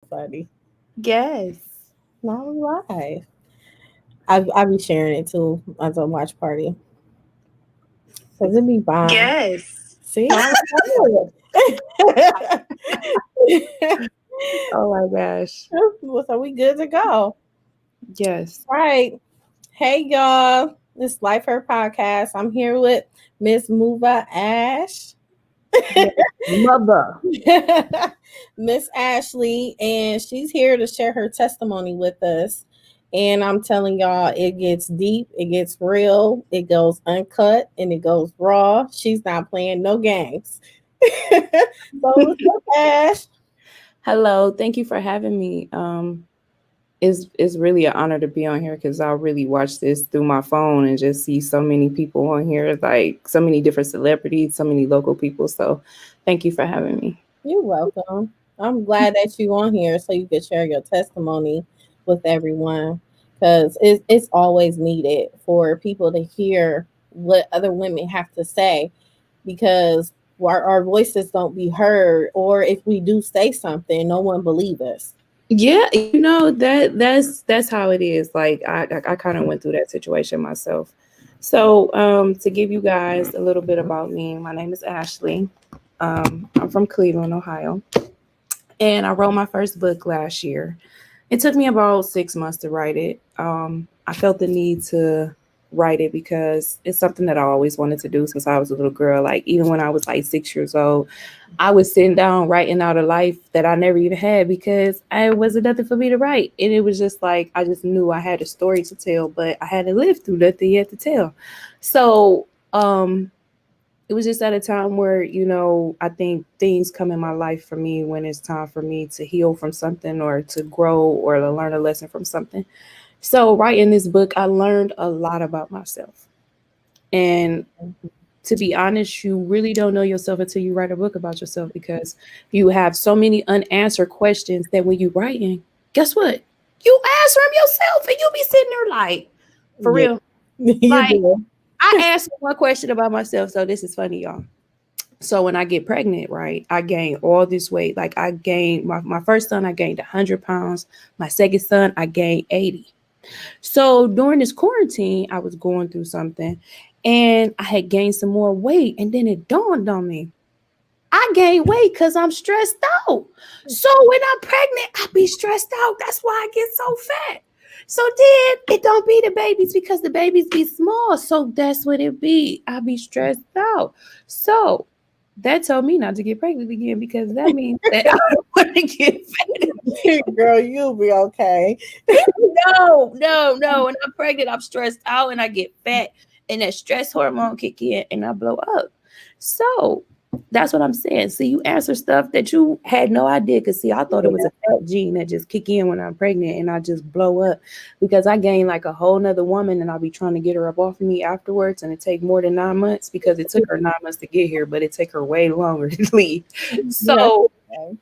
Funny. Yes. Not live. I be sharing it too as a watch party. Cause it be fine. Yes. See, I was Oh my gosh. so we good to go. Yes. Right. Hey y'all. This Life Her Podcast. I'm here with Miss Mova Ash. Yes. Mother. Miss Ashely, and she's here to share her testimony with us. And I'm telling y'all, it gets deep, it gets real, it goes uncut, and it goes raw. She's not playing no games. So, what's up, Ash? Hello. Thank you for having me. It's really an honor to be on here because I really watch this through my phone and just see so many people on here, like so many different celebrities, so many local people. So, thank you for having me. You're welcome. I'm glad that you on here so you can share your testimony with everyone because it's always needed for people to hear what other women have to say because our voices don't be heard, or if we do say something, no one believe us. Yeah, that's how it is. Like I kind of went through that situation myself. So to give you guys a little bit about me, my name is Ashley. I'm from Cleveland, Ohio, and I wrote my first book last year. It took me about 6 months to write it. I felt the need to write it because it's something that I always wanted to do since I was a little girl. Like even when I was like 6 years old, I was sitting down writing out a life that I never even had because I wasn't nothing for me to write. And it was just like I just knew I had a story to tell, but I hadn't lived through nothing yet to tell. So it was just at a time where I think things come in my life for me when it's time for me to heal from something or to grow or to learn a lesson from something. So writing this book, I learned a lot about myself. And to be honest, you really don't know yourself until you write a book about yourself because you have so many unanswered questions that when you writing, guess what, you answer them yourself and you be sitting there like, for Yeah, real. you Like, do. I asked one question about myself, so this is funny, y'all. So when I get pregnant, right, I gain all this weight. Like I gained my first son, I gained 100 pounds. My second son, I gained 80. So during this quarantine, I was going through something and I had gained some more weight. And then it dawned on me, I gain weight because I'm stressed out. So when I'm pregnant, I be stressed out. That's why I get so fat. So then it don't be the babies because the babies be small. So that's what it be. I be stressed out. So that told me not to get pregnant again because that means that I don't want to get fat. Girl, you'll be okay. No, no, no. When I'm pregnant, I'm stressed out and I get fat, and that stress hormone kick in and I blow up. So that's what I'm saying. See, you answer stuff that you had no idea. Cause see, I thought it was a fat gene that just kick in when I'm pregnant and I just blow up because I gain like a whole nother woman and I'll be trying to get her up off of me afterwards. And it take more than 9 months because it took her 9 months to get here, but it take her way longer to leave. That's So okay.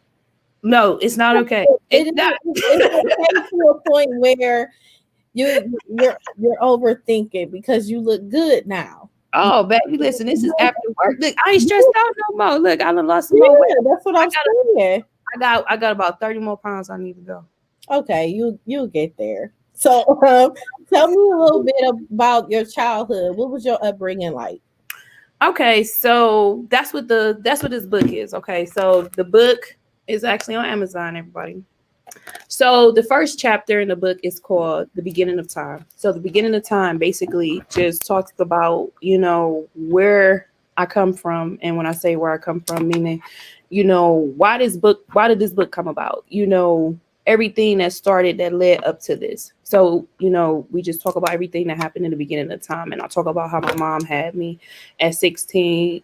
no, it's not okay. It It's is. not. It's okay to a point where you're overthinking because you look good now. Oh, baby, listen, this is after work. Look, I ain't stressed out no more. Look, I done lost some more weight. Yeah, that's what I I'm got saying. I got about 30 more pounds I need to go. Okay, you'll get there. So, tell me a little bit about your childhood. What was your upbringing like? Okay, so that's what this book is. Okay, so the book is actually on Amazon, everybody. So the first chapter in the book is called The Beginning of Time. So the beginning of time basically just talks about, where I come from. And when I say where I come from, meaning, why did this book come about? Everything that started that led up to this. So, we just talk about everything that happened in the beginning of time. And I'll talk about how my mom had me at 16,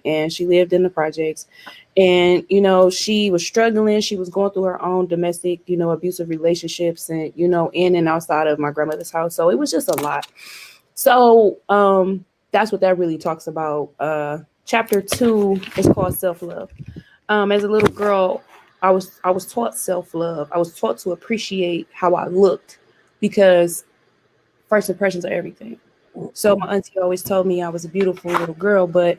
and she lived in the projects and she was struggling, she was going through her own domestic abusive relationships and in and outside of my grandmother's house, so it was just a lot. So that's what that really talks about. Chapter 2 is called self-love. As a little girl, I was taught self-love. I was taught to appreciate how I looked because first impressions are everything. So my auntie always told me I was a beautiful little girl, but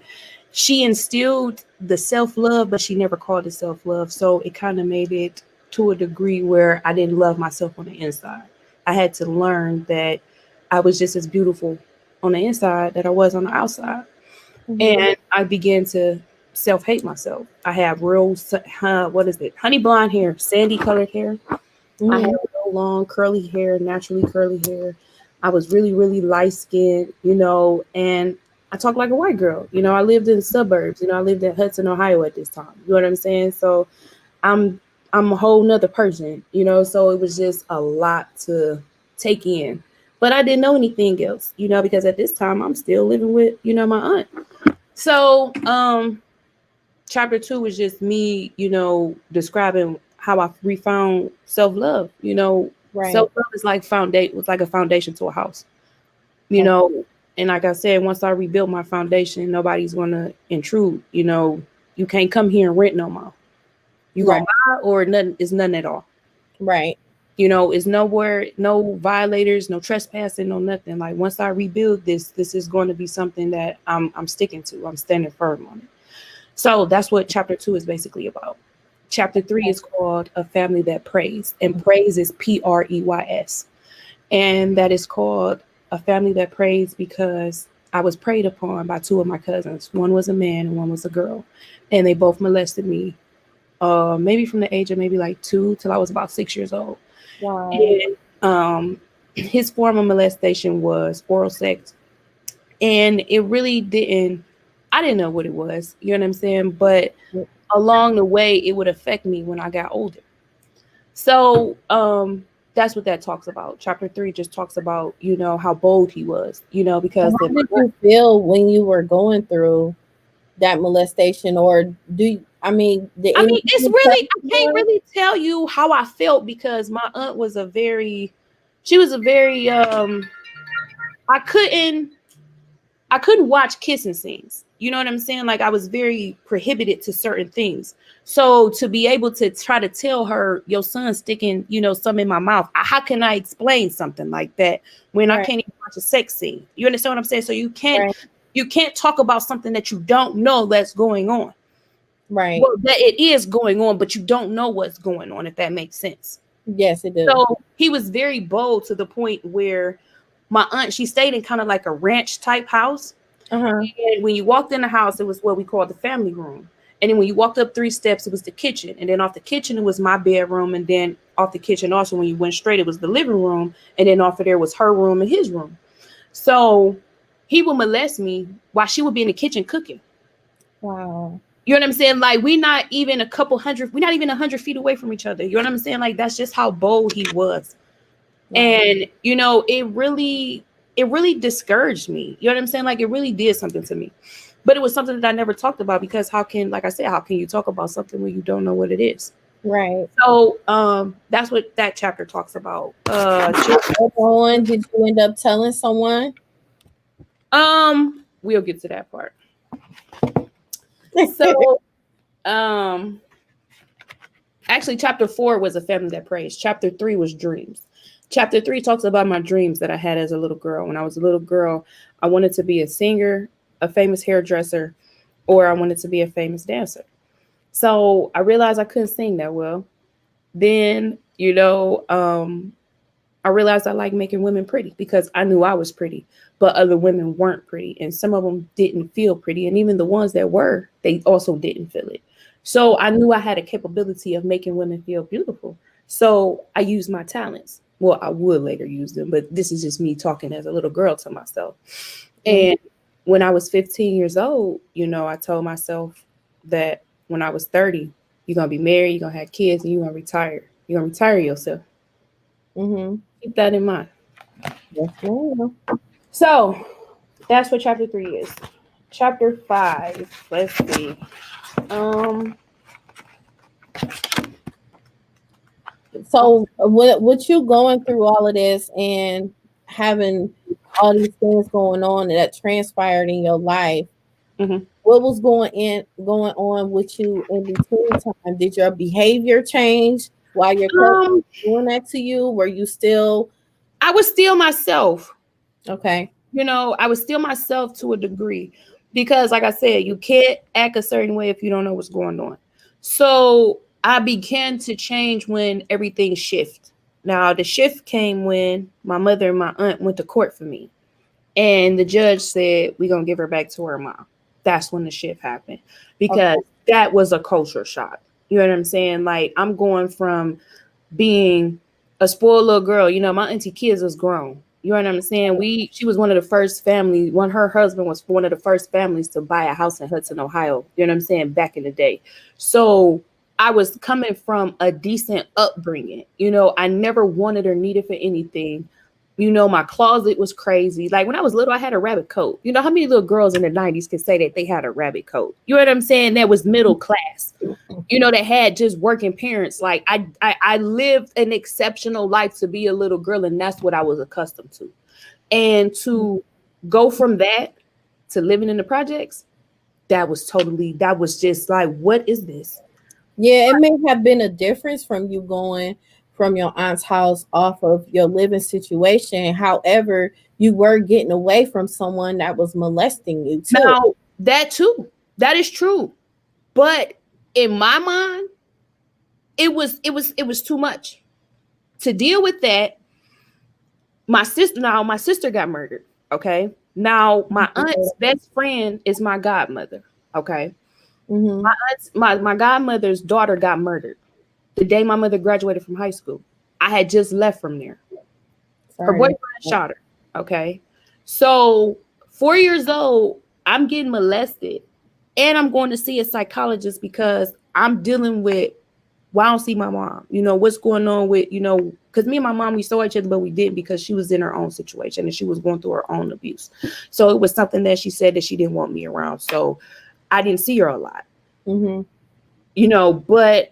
she instilled the self-love, but she never called it self-love. So it kind of made it to a degree where I didn't love myself on the inside. I had to learn that I was just as beautiful on the inside that I was on the outside. Mhm. And I began to self hate myself. I have real, what is it? Honey blonde hair, sandy colored hair. I had Mhm. real long curly hair, naturally curly hair. I was really, really light skinned, and I talked like a white girl. I lived in the suburbs. I lived in Hudson, Ohio at this time. You know what I'm saying? So I'm I'm a whole nother person. So it was just a lot to take in. But I didn't know anything else, because at this time I'm still living with my aunt. So chapter 2 was just me, describing how I refound self-love. Right. Self-love is like foundation was like a foundation to a house, you Okay. know, and like I said, once I rebuilt my foundation, nobody's gonna intrude. You can't come here and rent no more. You Right. gonna buy or nothing is nothing at all. Right. It's nowhere, no violators, no trespassing, no nothing. Like once I rebuild this is going to be something that I'm sticking to. I'm standing firm on it. So that's what chapter 2 is basically about. Chapter 3 is called A Family That Prays, and praise is Preys. And that is called A Family That Prays because I was preyed upon by two of my cousins. One was a man and one was a girl. And they both molested me, maybe from the age of maybe like 2 till I was about 6 years old. Wow. And his form of molestation was oral sex. And it really I didn't know what it was, you know what I'm saying? But along the way, it would affect me when I got older. So that's what that talks about. Chapter 3 just talks about how bold he was, So because how did you feel when you were going through that molestation, or I mean, did I mean, it's anyone tell really, I you can't more? really tell you how I felt because my aunt she was a very, I couldn't, I couldn't watch kissing scenes. You know what I'm saying? Like I was very prohibited to certain things. So to be able to try to tell her your son's sticking some in my mouth, how can I explain something like that when I Right. can't even watch a sex scene? You understand what I'm saying? So Right. you can't talk about something that you don't know that's going on. Right. Well, that it is going on, but you don't know what's going on, if that makes sense. Yes, it do. So he was very bold to the point where my aunt, she stayed in kind of like a ranch type house. Uh-huh. And when you walked in the house, it was what we called the family room. And then when you walked up 3 steps, it was the kitchen. And then off the kitchen, it was my bedroom. And then off the kitchen, also, when you went straight, it was the living room. And then off of there was her room and his room. So he would molest me while she would be in the kitchen cooking. Wow. You know what I'm saying? Like we're not even 100 feet away from each other. You know what I'm saying? Like that's just how bold he was. Wow. And it really discouraged me. You know what I'm saying? Like it really did something to me. But it was something that I never talked about because like I said, how can you talk about something when you don't know what it is? Right. So that's what that chapter talks about. Later on, did you end up telling someone? We'll get to that part. So um actually chapter 4 was A Family That Prays. Chapter 3 was dreams. Chapter 3 talks about my dreams that I had as a little girl. When I was a little girl, I wanted to be a singer, a famous hairdresser, or I wanted to be a famous dancer. So I realized I couldn't sing that well. Then I realized I like making women pretty because I knew I was pretty, but other women weren't pretty. And some of them didn't feel pretty. And even the ones that were, they also didn't feel it. So I knew I had a capability of making women feel beautiful. So I used my talents. Well, I would later use them, but this is just me talking as a little girl to myself. Mhm. And when I was 15 years old, I told myself that when I was 30, you're going to be married, you're going to have kids, and you're going to retire. You're going to retire yourself. Mhm. Keep that in mind. Yes, ma'am. So that's what chapter 3 is. Chapter 5. Let's see. Um, So with you going through all of this and having all these things going on that transpired in your life, mhm. what was going on with you in between time? Did your behavior change while your cousin um, was doing that to you? Were you still I was still myself. okay? I was still myself to a degree because, like I said, you can't act a certain way if you don't know what's going on. So I began to change when everything shifted. Now the shift came when my mother and my aunt went to court for me. And the judge said, we're gonna give her back to her mom. That's when the shift happened. Because Okay. that was a culture shock. You know what I'm saying? Like I'm going from being a spoiled little girl. You know, my auntie kids was grown. You know what I'm saying? She was one of the first family. When her husband was one of the first families to buy a house in Hudson, Ohio. You know what I'm saying? Back in the day. So I was coming from a decent upbringing. You know, I never wanted or needed for anything. You know, my closet was crazy. Like when I was little, I had a rabbit coat. You know how many little girls in the 90s could say that they had a rabbit coat? You know what I'm saying? That was middle class, you know, that had just working parents. Like I lived an exceptional life to be a little girl, and that's what I was accustomed to. And to go from that to living in the projects, that was just like, what is this? Yeah, it may have been a difference from you going from your aunt's house off of your living situation. However, you were getting away from someone that was molesting you too. Now, that too, that is true. But in my mind, it was too much to deal with that. My sister got murdered. Okay. Now my aunt's best friend is my godmother. Okay. Mm-hmm. My godmother's daughter got murdered the day my mother graduated from high school. I had just left from there. Her Sorry. boyfriend shot her. Okay. So 4 years old, I'm getting molested and I'm going to see a psychologist because I'm dealing with, well, I don't see my mom. You know, what's going on with, you know, because me and my mom, we saw each other, but we didn't because she was in her own situation and she was going through her own abuse. So it was something that she said that she didn't want me around. So I didn't see her a lot, Mm-hmm. you know, but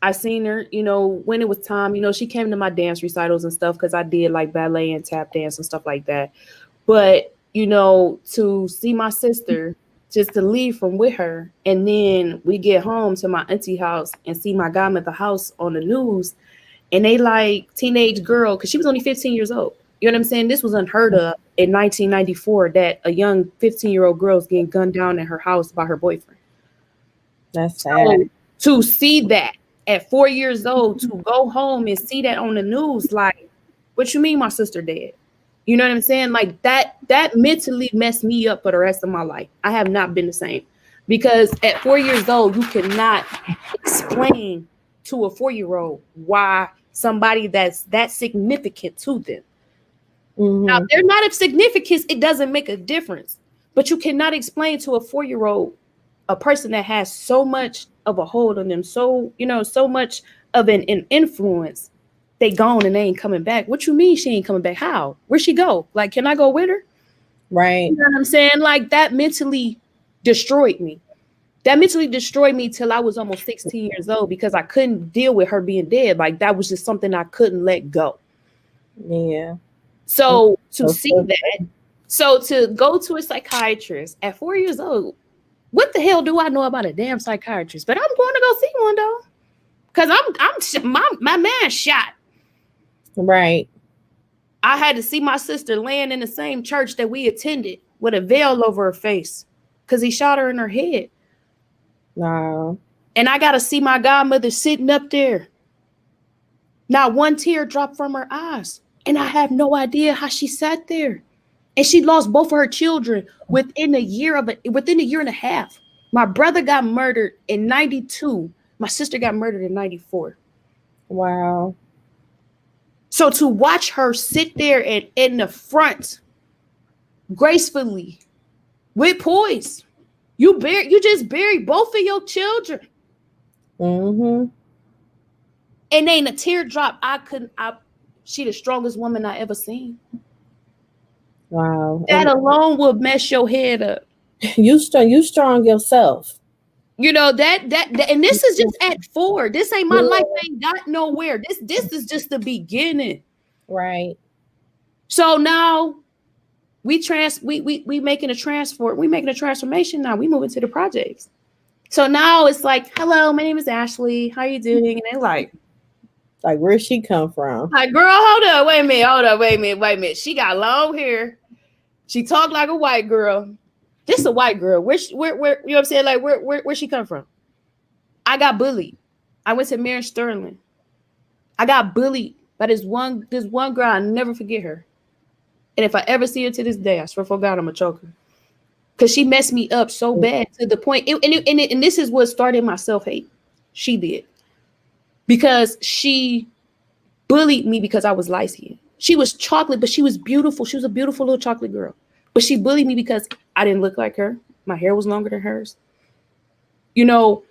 I seen her, you know, when it was time, you know, she came to my dance recitals and stuff because I did like ballet and tap dance and stuff like that. But, you know, to see my sister, just to leave from with her, and then we get home to my auntie house and see my godmother house on the news, and they like teenage girl, because she was only 15 years old. You know what I'm saying? This was unheard of in 1994 that a young 15-year-old girl is getting gunned down in her house by her boyfriend. That's sad. So to see that at 4 years old, to go home and see that on the news, like, what you mean my sister dead? You know what I'm saying? Like that mentally messed me up for the rest of my life. I have not been the same. Because at 4 years old, you cannot explain to a 4-year-old why somebody that's that significant to them. Now, Mm-hmm. they're not of significance, it doesn't make a difference. But you cannot explain to a 4-year-old a person that has so much of a hold on them, so, you know, so much of an influence, they gone and they ain't coming back. What you mean she ain't coming back? How? Where'd she go? Like, can I go with her? Right. You know what I'm saying? Like, that mentally destroyed me. That mentally destroyed me till I was almost 16 years old because I couldn't deal with her being dead. Like, that was just something I couldn't let go. Yeah. So to So see that, so to go to a psychiatrist at 4 years old, what the hell do I know about a damn psychiatrist? But I'm going to go see one though, because my man shot. right. I had to see my sister laying in the same church that we attended with a veil over her face because he shot her in her head. Wow. And I got to see my godmother sitting up there. Not one tear dropped from her eyes. And I have no idea how she sat there. And she lost both of her children within a year and a half. My brother got murdered in 92. My sister got murdered in 94. Wow. So to watch her sit there and in the front gracefully with poise, you just buried both of your children. Mm-hmm. And ain't a teardrop. She the strongest woman I ever seen. Wow. That And alone will mess your head up. you strong yourself. You know that and this is just at 4. This ain't my life, Yeah. ain't got nowhere. This is just the beginning. Right. So now we making a transfer, we making a transformation now. We moving to the projects. So now it's like, hello, my name is Ashely. How you doing? And they're Like where'd she come from? like, girl, hold up, wait a minute, hold up, wait a minute, wait a minute. She got long hair. She talked like a white girl. This a white girl. Where you know what I'm saying? Like where she come from? I got bullied. I went to Mary Sterling. I got bullied by this one girl. I never forget her. And if I ever see her to this day, I swear for God, I'm a choker. Because she messed me up so bad to the point. And this is what started my self hate. She did. Because she bullied me because I was light skinned. She was chocolate, but she was beautiful. She was a beautiful little chocolate girl. But she bullied me because I didn't look like her. My hair was longer than hers. You know,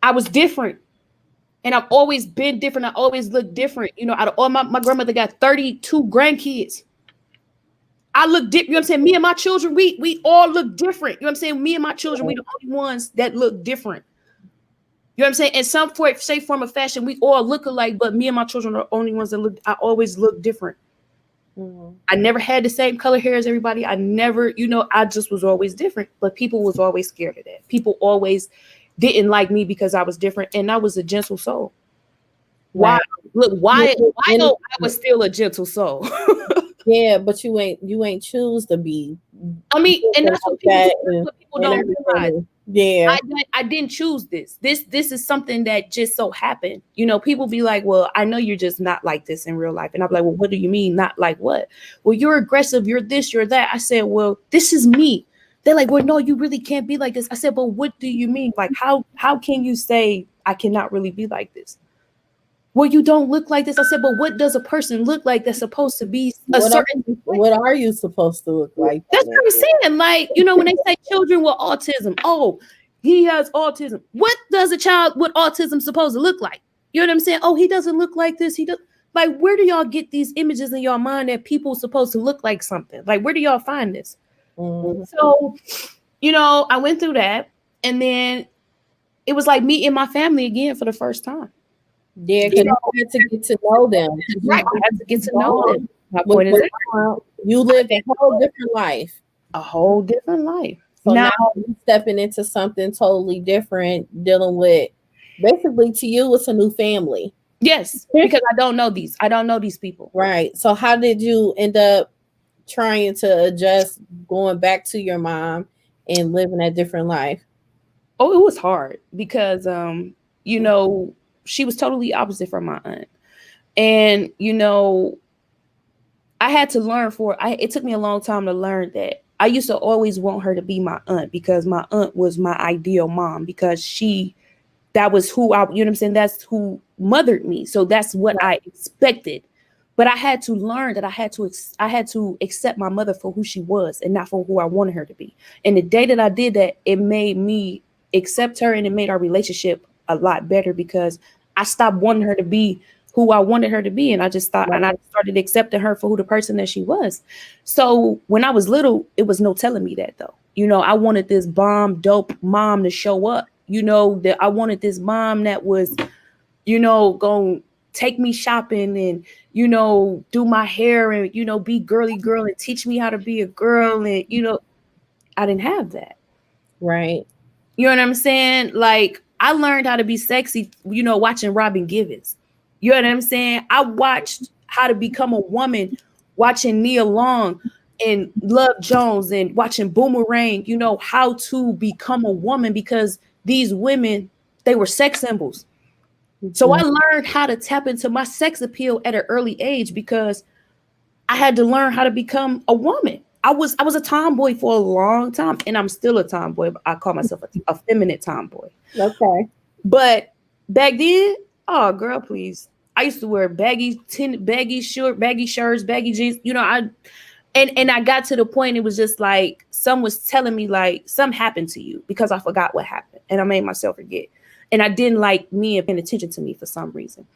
I was different. And I've always been different. I always look different. You know, out of all my grandmother got 32 grandkids. I look different. You know what I'm saying? Me and my children, we all look different. You know what I'm saying? Me and my children, we the only ones that look different. You know what I'm saying? In some shape, form, of fashion, we all look alike, but me and my children are the only ones that look. I always look different. Mm-hmm. I never had the same color hair as everybody. I never, I just was always different. But people was always scared of that. People always didn't like me because I was different, and I was a gentle soul. Why? Right. Look, why I was still a gentle soul. Yeah, but you ain't choose to be. I mean, and that's what people don't realize. Yeah, I didn't choose this. This is something that just so happened. People be like, well, I know you're just not like this in real life. And I'm like, well, what do you mean not like what? Well, you're aggressive, you're this, you're that. I said, well, this is me. They're like, well, no, you really can't be like this. I said, but what do you mean? Like, how can you say I cannot really be like this? Well, you don't look like this. I said, but what does a person look like that's supposed to be a certain way? What are you supposed to look like? That's what I'm saying. Like, when they say children with autism, oh, he has autism. What does a child with autism supposed to look like? You know what I'm saying? Oh, he doesn't look like this. He does. Like, where do y'all get these images in your mind that people supposed to look like something? Like, where do y'all find this? Mm-hmm. So, I went through that, and then it was like meeting my family again for the first time. Yeah, because you had to get to know them. Right, I had to get to know them. My point is, you lived a whole different life. A whole different life. So now you're stepping into something totally different, dealing with, basically, to you, it's a new family. Yes, because I don't know these people. Right. So how did you end up trying to adjust, going back to your mom and living a different life? Oh, it was hard because, she was totally opposite from my aunt. And, I had to learn it took me a long time to learn that I used to always want her to be my aunt because my aunt was my ideal mom because that was who you know what I'm saying? That's who mothered me. So that's what I expected. But I had to learn that I had to accept my mother for who she was and not for who I wanted her to be. And the day that I did that, it made me accept her and it made our relationship a lot better because I stopped wanting her to be who I wanted her to be. And I just thought, and I started accepting her for who the person that she was. So when I was little, it was no telling me that though. I wanted this bomb dope mom to show up, that I wanted this mom that was, going to take me shopping and, do my hair and, be girly girl and teach me how to be a girl. And, I didn't have that. Right. You know what I'm saying? Like I learned how to be sexy, watching Robin Givens. You know what I'm saying? I watched how to become a woman, watching Nia Long and Love Jones and watching Boomerang, how to become a woman because these women, they were sex symbols. So I learned how to tap into my sex appeal at an early age because I had to learn how to become a woman. I was a tomboy for a long time, and I'm still a tomboy. But I call myself a feminine tomboy. Okay. But back then, oh girl, please. I used to wear baggy shirts, baggy jeans. And I got to the point it was just like some was telling me like something happened to you because I forgot what happened and I made myself forget. And I didn't like men paying attention to me for some reason.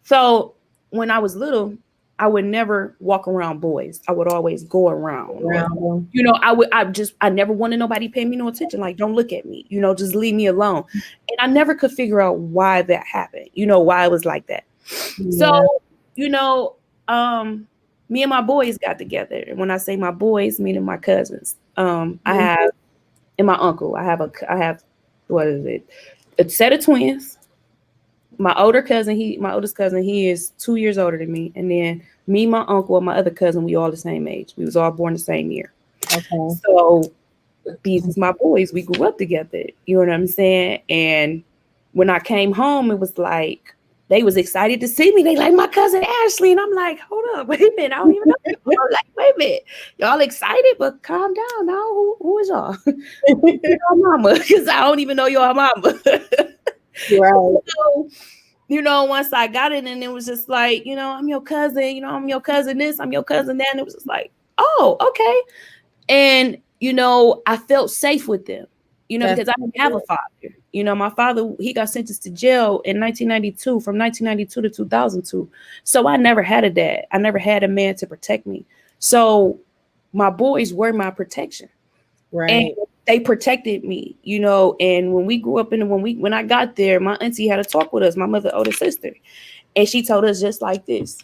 So when I was little, I would never walk around boys. I would always go around. I never wanted nobody paying me no attention. Like, don't look at me, just leave me alone. And I never could figure out why that happened, why it was like that. Yeah. So, me and my boys got together. And when I say my boys, meaning my cousins, I have, and my uncle, I have, what is it? A set of twins. My oldest cousin, he is 2 years older than me. And then me, my uncle, and my other cousin, we all the same age. We was all born the same year. Okay. So these is my boys. We grew up together. You know what I'm saying? And When I came home, it was like they was excited to see me. They like my cousin Ashely, and I'm like, hold up, wait a minute, I don't even know. I'm like, wait a minute, y'all excited, but calm down now. Who is y'all? Your mama, because I don't even know your mama. Right. So, once I got it, and it was just like, I'm your cousin, I'm your cousin this, I'm your cousin that. And it was just like, oh, okay. And, I felt safe with them, That's because I didn't have a father. My father, he got sentenced to jail in 1992, from 1992 to 2002. So I never had a dad. I never had a man to protect me. So my boys were my protection. And right. they protected me, and when we grew up when I got there, my auntie had a talk with us, my mother's older sister. And she told us just like this: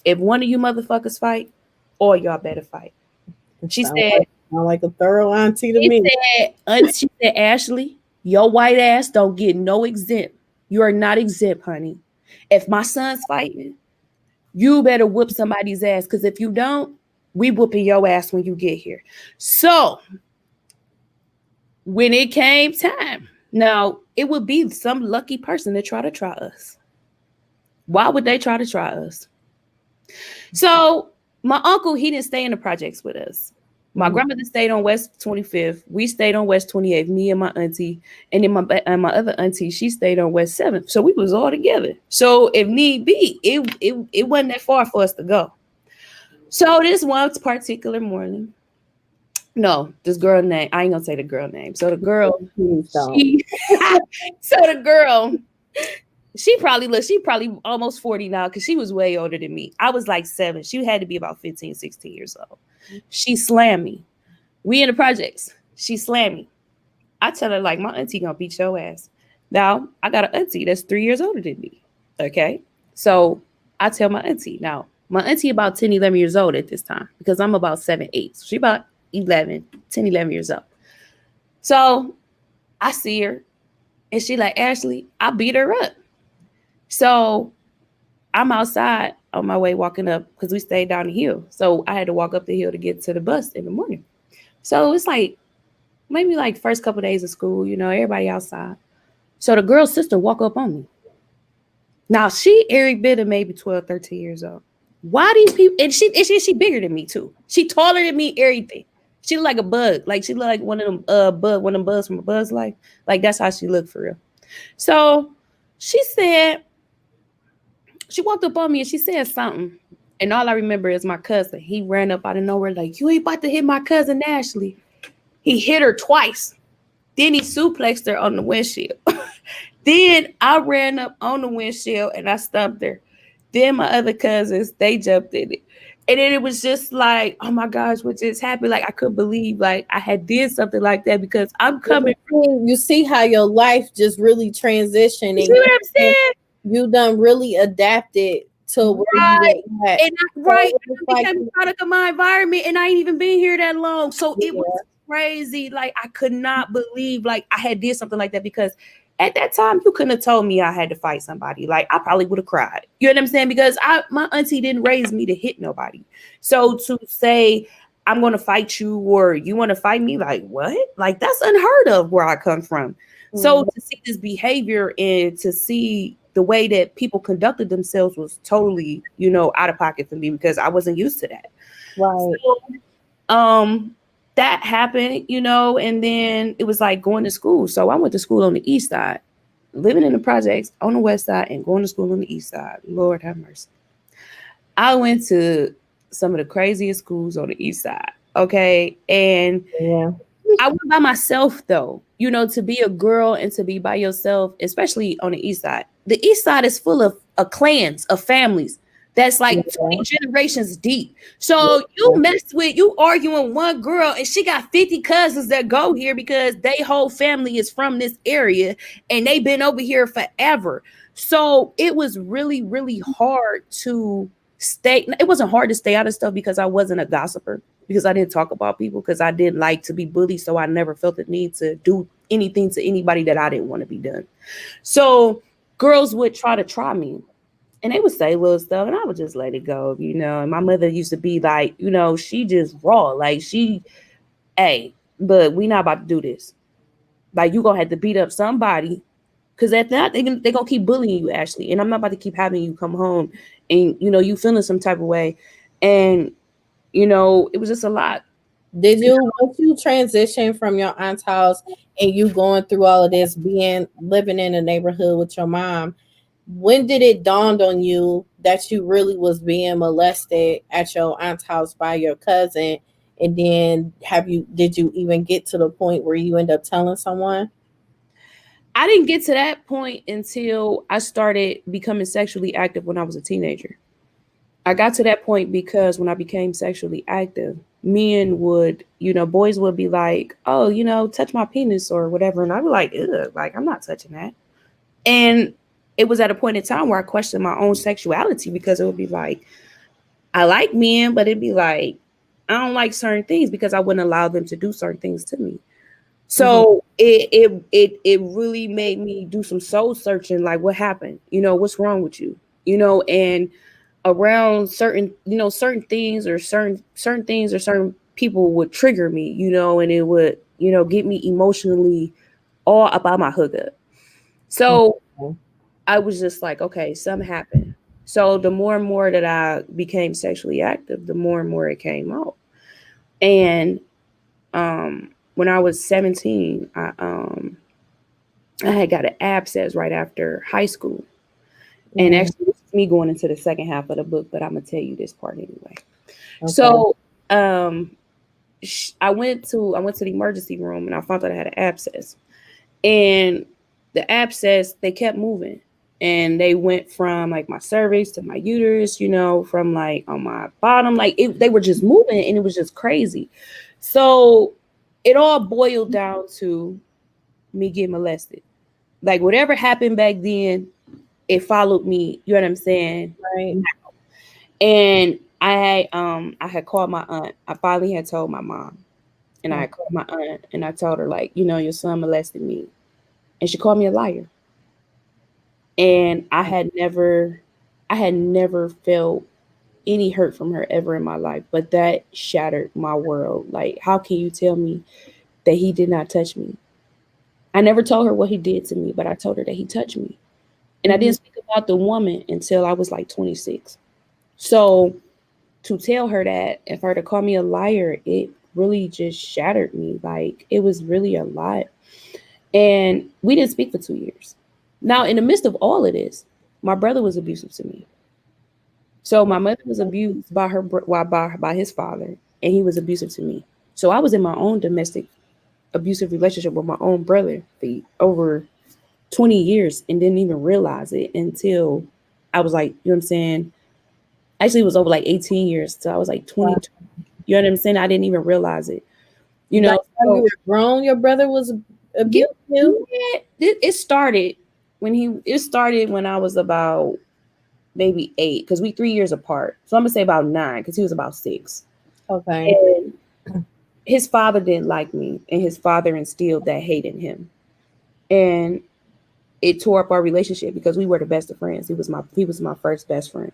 if one of you motherfuckers fight, all y'all better fight. She Sound said, like, sound like a thorough auntie to she me. she said, Ashely, your white ass don't get no exempt. You are not exempt, honey. If my son's fighting, you better whoop somebody's ass. Because if you don't, we whooping your ass when you get here. So when it came time, now it would be some lucky person to try us. Why would they try to try us? So my uncle, he didn't stay in the projects with us. My grandmother stayed on West 25th. We stayed on West 28th, me and my auntie. And then my other auntie, she stayed on West 7th. So we was all together. So if need be, it wasn't that far for us to go. So this one particular morning, no, this girl name, I ain't gonna say the girl name. So the girl, Please don't. she so the girl, she probably almost 40 now, because she was way older than me. I was like 7. She had to be about 15, 16 years old. She slammed me. We in the projects. She slammed me. I tell her, like, my auntie gonna beat your ass. Now, I got an auntie that's 3 years older than me. Okay. So I tell my auntie, now, my auntie about 10, 11 years old at this time, because I'm about 7, 8. So she about 10, 11 years old. So I see her, and she like, Ashely, I beat her up. So I'm outside on my way walking up, because we stayed down the hill. So I had to walk up the hill to get to the bus in the morning. So it's like maybe like first couple of days of school, everybody outside. So the girl's sister walk up on me. Now she every bit of maybe 12, 13 years old. Why these people, and she bigger than me too. She taller than me, everything. She look like a bug. Like she look like one of them one of them bugs from a Bug's Life. Like that's how she looked for real. So she said, she walked up on me and she said something. And all I remember is my cousin. He ran up out of nowhere like, you ain't about to hit my cousin Ashely. He hit her twice. Then he suplexed her on the windshield. Then I ran up on the windshield and I stumped her. Then my other cousins, they jumped in it. And then it was just like, oh my gosh, what just happened? Like I couldn't believe like I had did something like that, because I'm coming. You see how your life just really transitioned, You see what I'm saying? you done really adapted to where Right. you were at. And So right. it's I like, became a product of my environment, and I ain't even been here that long. So it was yeah, crazy. Like I could not believe like I had did something like that, because at that time you couldn't have told me I had to fight somebody. Like I probably would have cried. You know what I'm saying? Because my auntie didn't raise me to hit nobody. So to say I'm gonna fight you or you want to fight me, like what? Like that's unheard of where I come from. So to see this behavior and to see the way that people conducted themselves was totally, out of pocket for me, because I wasn't used to that. right. So, that happened, and then it was like going to school. So I went to school on the east side, living in the projects on the west side and going to school on the east side. Lord have mercy. I went to some of the craziest schools on the east side. Okay. And Yeah. I went by myself though, to be a girl and to be by yourself, especially on the east side. The east side is full of clans, of families that's like Yeah. 20 generations deep. So you arguing one girl and she got 50 cousins that go here because they whole family is from this area and they've been over here forever. So it was really, really hard to stay. It wasn't hard to stay out of stuff because I wasn't a gossiper, because I didn't talk about people, because I didn't like to be bullied. So I never felt the need to do anything to anybody that I didn't want to be done. So girls would try me, and they would say little stuff and I would just let it go, And my mother used to be like, she just raw. Like hey, but we not about to do this. Like you gonna have to beat up somebody Because at that, they gonna keep bullying you, Ashley. And I'm not about to keep having you come home and you feeling some type of way. And it was just a lot. Did you once you transition from your aunt's house and you going through all of this, being living in a neighborhood with your mom? When did it dawn on you that you really was being molested at your aunt's house by your cousin? And then did you even get to the point where you end up telling someone? I didn't get to that point until I started becoming sexually active when I was a teenager. I got to that point because when I became sexually active, men would, boys would be like, "Oh, touch my penis or whatever," and I'd be like, "Ugh, like I'm not touching that." And it was at a point in time where I questioned my own sexuality because it would be like, I like men, but it'd be like, I don't like certain things because I wouldn't allow them to do certain things to me. Hmm. So it really made me do some soul searching, like what happened? What's wrong with you? And around certain things or certain things or certain people would trigger me, and it would, get me emotionally all about my hookup. So I was just like, okay, something happened. So the more and more that I became sexually active, the more and more it came out. And when I was 17, I had got an abscess right after high school. And Hmm. actually, this is me going into the second half of the book, but I'm gonna tell you this part anyway. Okay. So um, I went to the emergency room and I found out I had an abscess. And the abscess, they kept moving, and they went from like my cervix to my uterus, from like on my bottom, like they were just moving, and it was just crazy. So it all boiled down to me getting molested. Like whatever happened back then, it followed me. You know what I'm saying? Right. And I had called my aunt. I finally had told my mom, and I Okay. had called my aunt, and I told her like, your son molested me, and she called me a liar. And I had never felt any hurt from her ever in my life, but that shattered my world. Like, how can you tell me that he did not touch me? I never told her what he did to me, but I told her that he touched me. And I Hmm. didn't speak about the woman until I was like 26. So to tell her that and for her to call me a liar, it really just shattered me. Like, it was really a lot. And we didn't speak for 2 years. Now, in the midst of all of this, my brother was abusive to me. So my mother was abused by by his father, and he was abusive to me. So I was in my own domestic abusive relationship with my own brother for over 20 years and didn't even realize it until I was like, you know what I'm saying? Actually, it was over like 18 years. So I was like 20, you know what I'm saying? I didn't even realize it, you By know? the time you So were grown, your brother was yeah, abusing you. it started when I was about maybe 8, because we 3 years apart. So I'm gonna say about 9, because he was about 6. Okay. And his father didn't like me, and his father instilled that hate in him. And it tore up our relationship because we were the best of friends. He was my first best friend.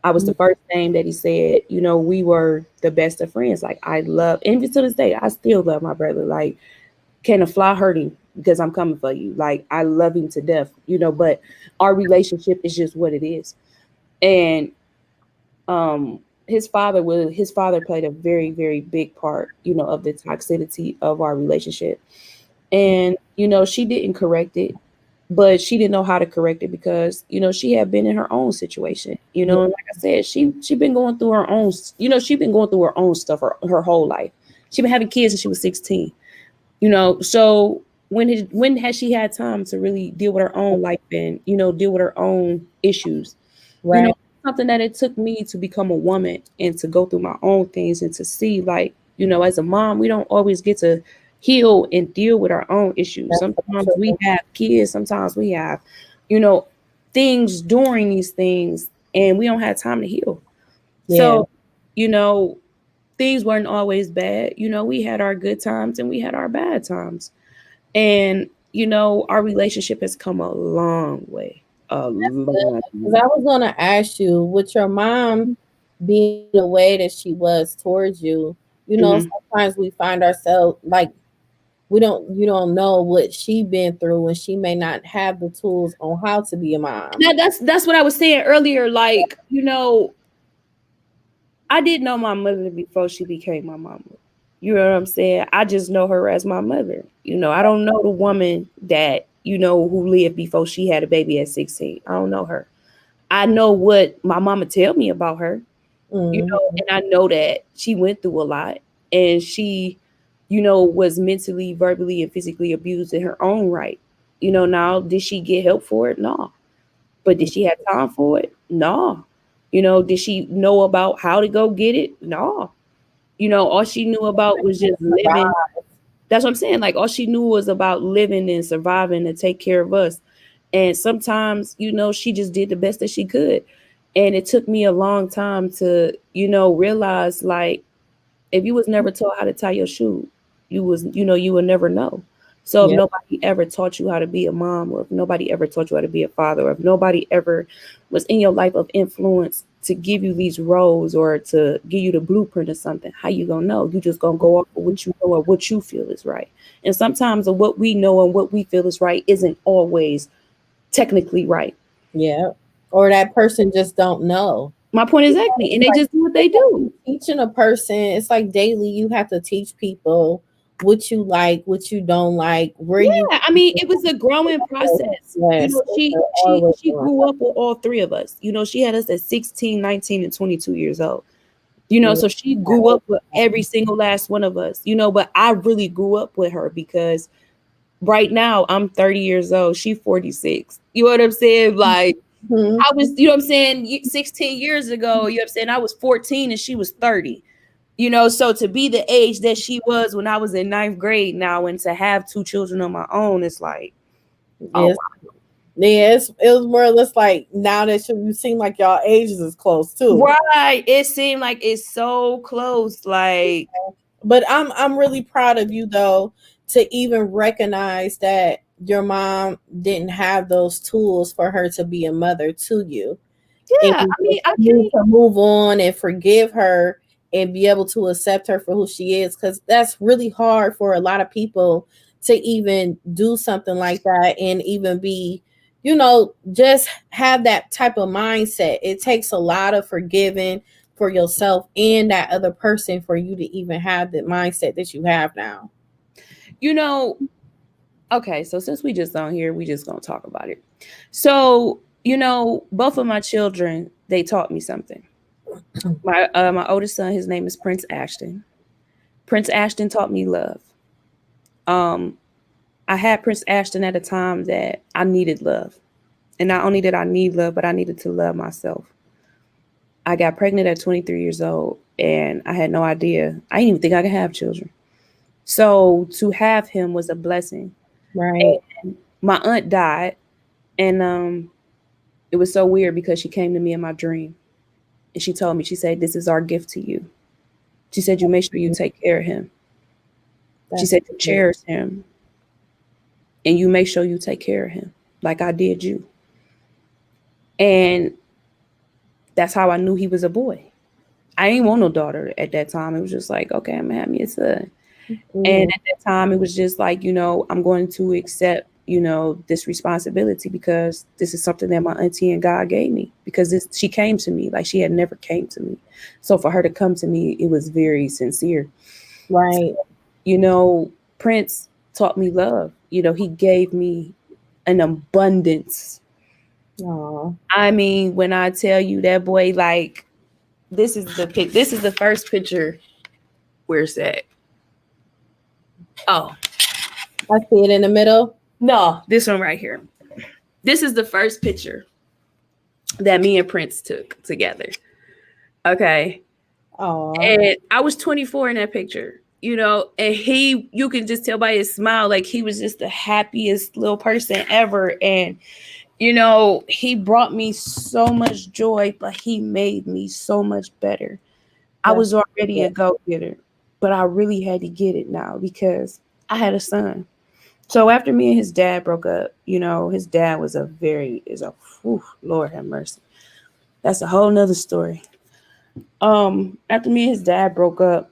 I was the first name that he said. We were the best of friends. Like, I love, and even to this day, I still love my brother. Like, can a fly hurt him because I'm coming for you? Like, I love him to death. But our relationship is just what it is. And um his father played a very, very big part, of the toxicity of our relationship. And she didn't correct it, but she didn't know how to correct it because she had been in her own situation. Yeah. And like I said, she been going through her own, she been going through her own stuff her whole life. She been having kids since she was 16. So when has she had time to really deal with her own life and deal with her own issues? you know Right. Something that it took me to become a woman and to go through my own things and to see, like, as a mom, we don't always get to heal and deal with our own issues. That's so Sometimes we true. have kids, sometimes we have you know things during these things, and we don't have time to heal. Yeah. So you know things weren't always bad. We had our good times and we had our bad times. And our relationship has come a long way, a long Because I way. was gonna ask you, with your mom being the way that she was towards you, Hmm. sometimes we find ourselves like you don't know what she been through, and she may not have the tools on how to be a mom. That's what I was saying earlier. Like, I didn't know my mother before she became my mama. You know what I'm saying? I just know her as my mother. I don't know the woman that, who lived before she had a baby at 16. I don't know her. I know what my mama tell me about her, Mm-hmm. and I know that she went through a lot, and she, was mentally, verbally, and physically abused in her own right. Now, did she get help for it? No. But did she have time for it? No. Did she know about how to go get it? No. All she knew about was just living. That's what I'm saying. Like, all she knew was about living and surviving to take care of us. And sometimes, she just did the best that she could. And it took me a long time to, realize, like, if you was never taught how to tie your shoe, you would never know. So if Yeah, nobody ever taught you how to be a mom, or if nobody ever taught you how to be a father, or if nobody ever was in your life of influence to give you these roles or to give you the blueprint or something, how you gonna know? You just gonna go off of what you know or what you feel is right. And sometimes what we know and what we feel is right isn't always technically right. yeah. Or that person just don't know. My point exactly. And they just do what they It's like do. you teaching a person. It's like daily. You have to teach people what you like, what you don't like, where you. Yeah, I mean, it was a growing process. Yes, She they're she always she doing grew up with all three of us. She had us at 16, 19, and 22 years old. So she grew up with every single last one of us. But I really grew up with her because right now I'm 30 years old. She 46. You know what I'm saying? Like, that. I was, what I'm saying, 16 years ago, you know what I'm saying? I was 14 and she was 30. So to be the age that she was when I was in ninth grade now, and to have two children on my own, it's like, oh Yes. Yeah, it was more or less like now that you seem like y'all ages is close too. wow. Right. It seemed like it's so close. Like, But I'm really proud of you though to even recognize that your mom didn't have those tools for her to be a mother to you. And yeah, I for mean, I you can't. to move on and forgive her and be able to accept her for who she is, because that's really hard for a lot of people to even do something like that and even be, just have that type of mindset. It takes a lot of forgiving for yourself and that other person for you to even have the mindset that you have now. You know, okay, so since we just on here, we just gonna talk about it. So, both of my children, they taught me something. My oldest son, his name is Prince Ashton. Prince Ashton taught me love. Um, I had Prince Ashton at a time that I needed love. And not only did I need love, but I needed to love myself. I got pregnant at 23 years old and I had no idea. I didn't even think I could have children. So to have him was a blessing. Right. And my aunt died, and it was so weird because she came to me in my dream and she told me, she said, "This is our gift to you." She said, "You make sure you take care of him." She That's said, "You cherish him and you make sure you take care of him like I did you." And that's how I knew he was a boy. I didn't want no daughter at that time. It was just like, okay, I'm gonna have me a son. And mm, at that time, it was just like, I'm going to accept, this responsibility because this is something that my auntie and God gave me because she came to me like she had never came to me. So for her to come to me, it was very sincere. right. You know, Prince taught me love. He gave me an abundance. Oh, I mean, when I tell you that boy, like, this is the first picture. Where's that? Oh, I see it in the middle. no, this one right here. This is the first picture that me and Prince took together. Okay. Oh, And I was 24 in that picture, and you can just tell by his smile, like he was just the happiest little person ever. And, he brought me so much joy, but he made me so much better. I that's was already good. a go getter, but I really had to get it now because I had a son. So after me and his dad broke up, his dad was whew, Lord have mercy. That's a whole nother story. After me and his dad broke up,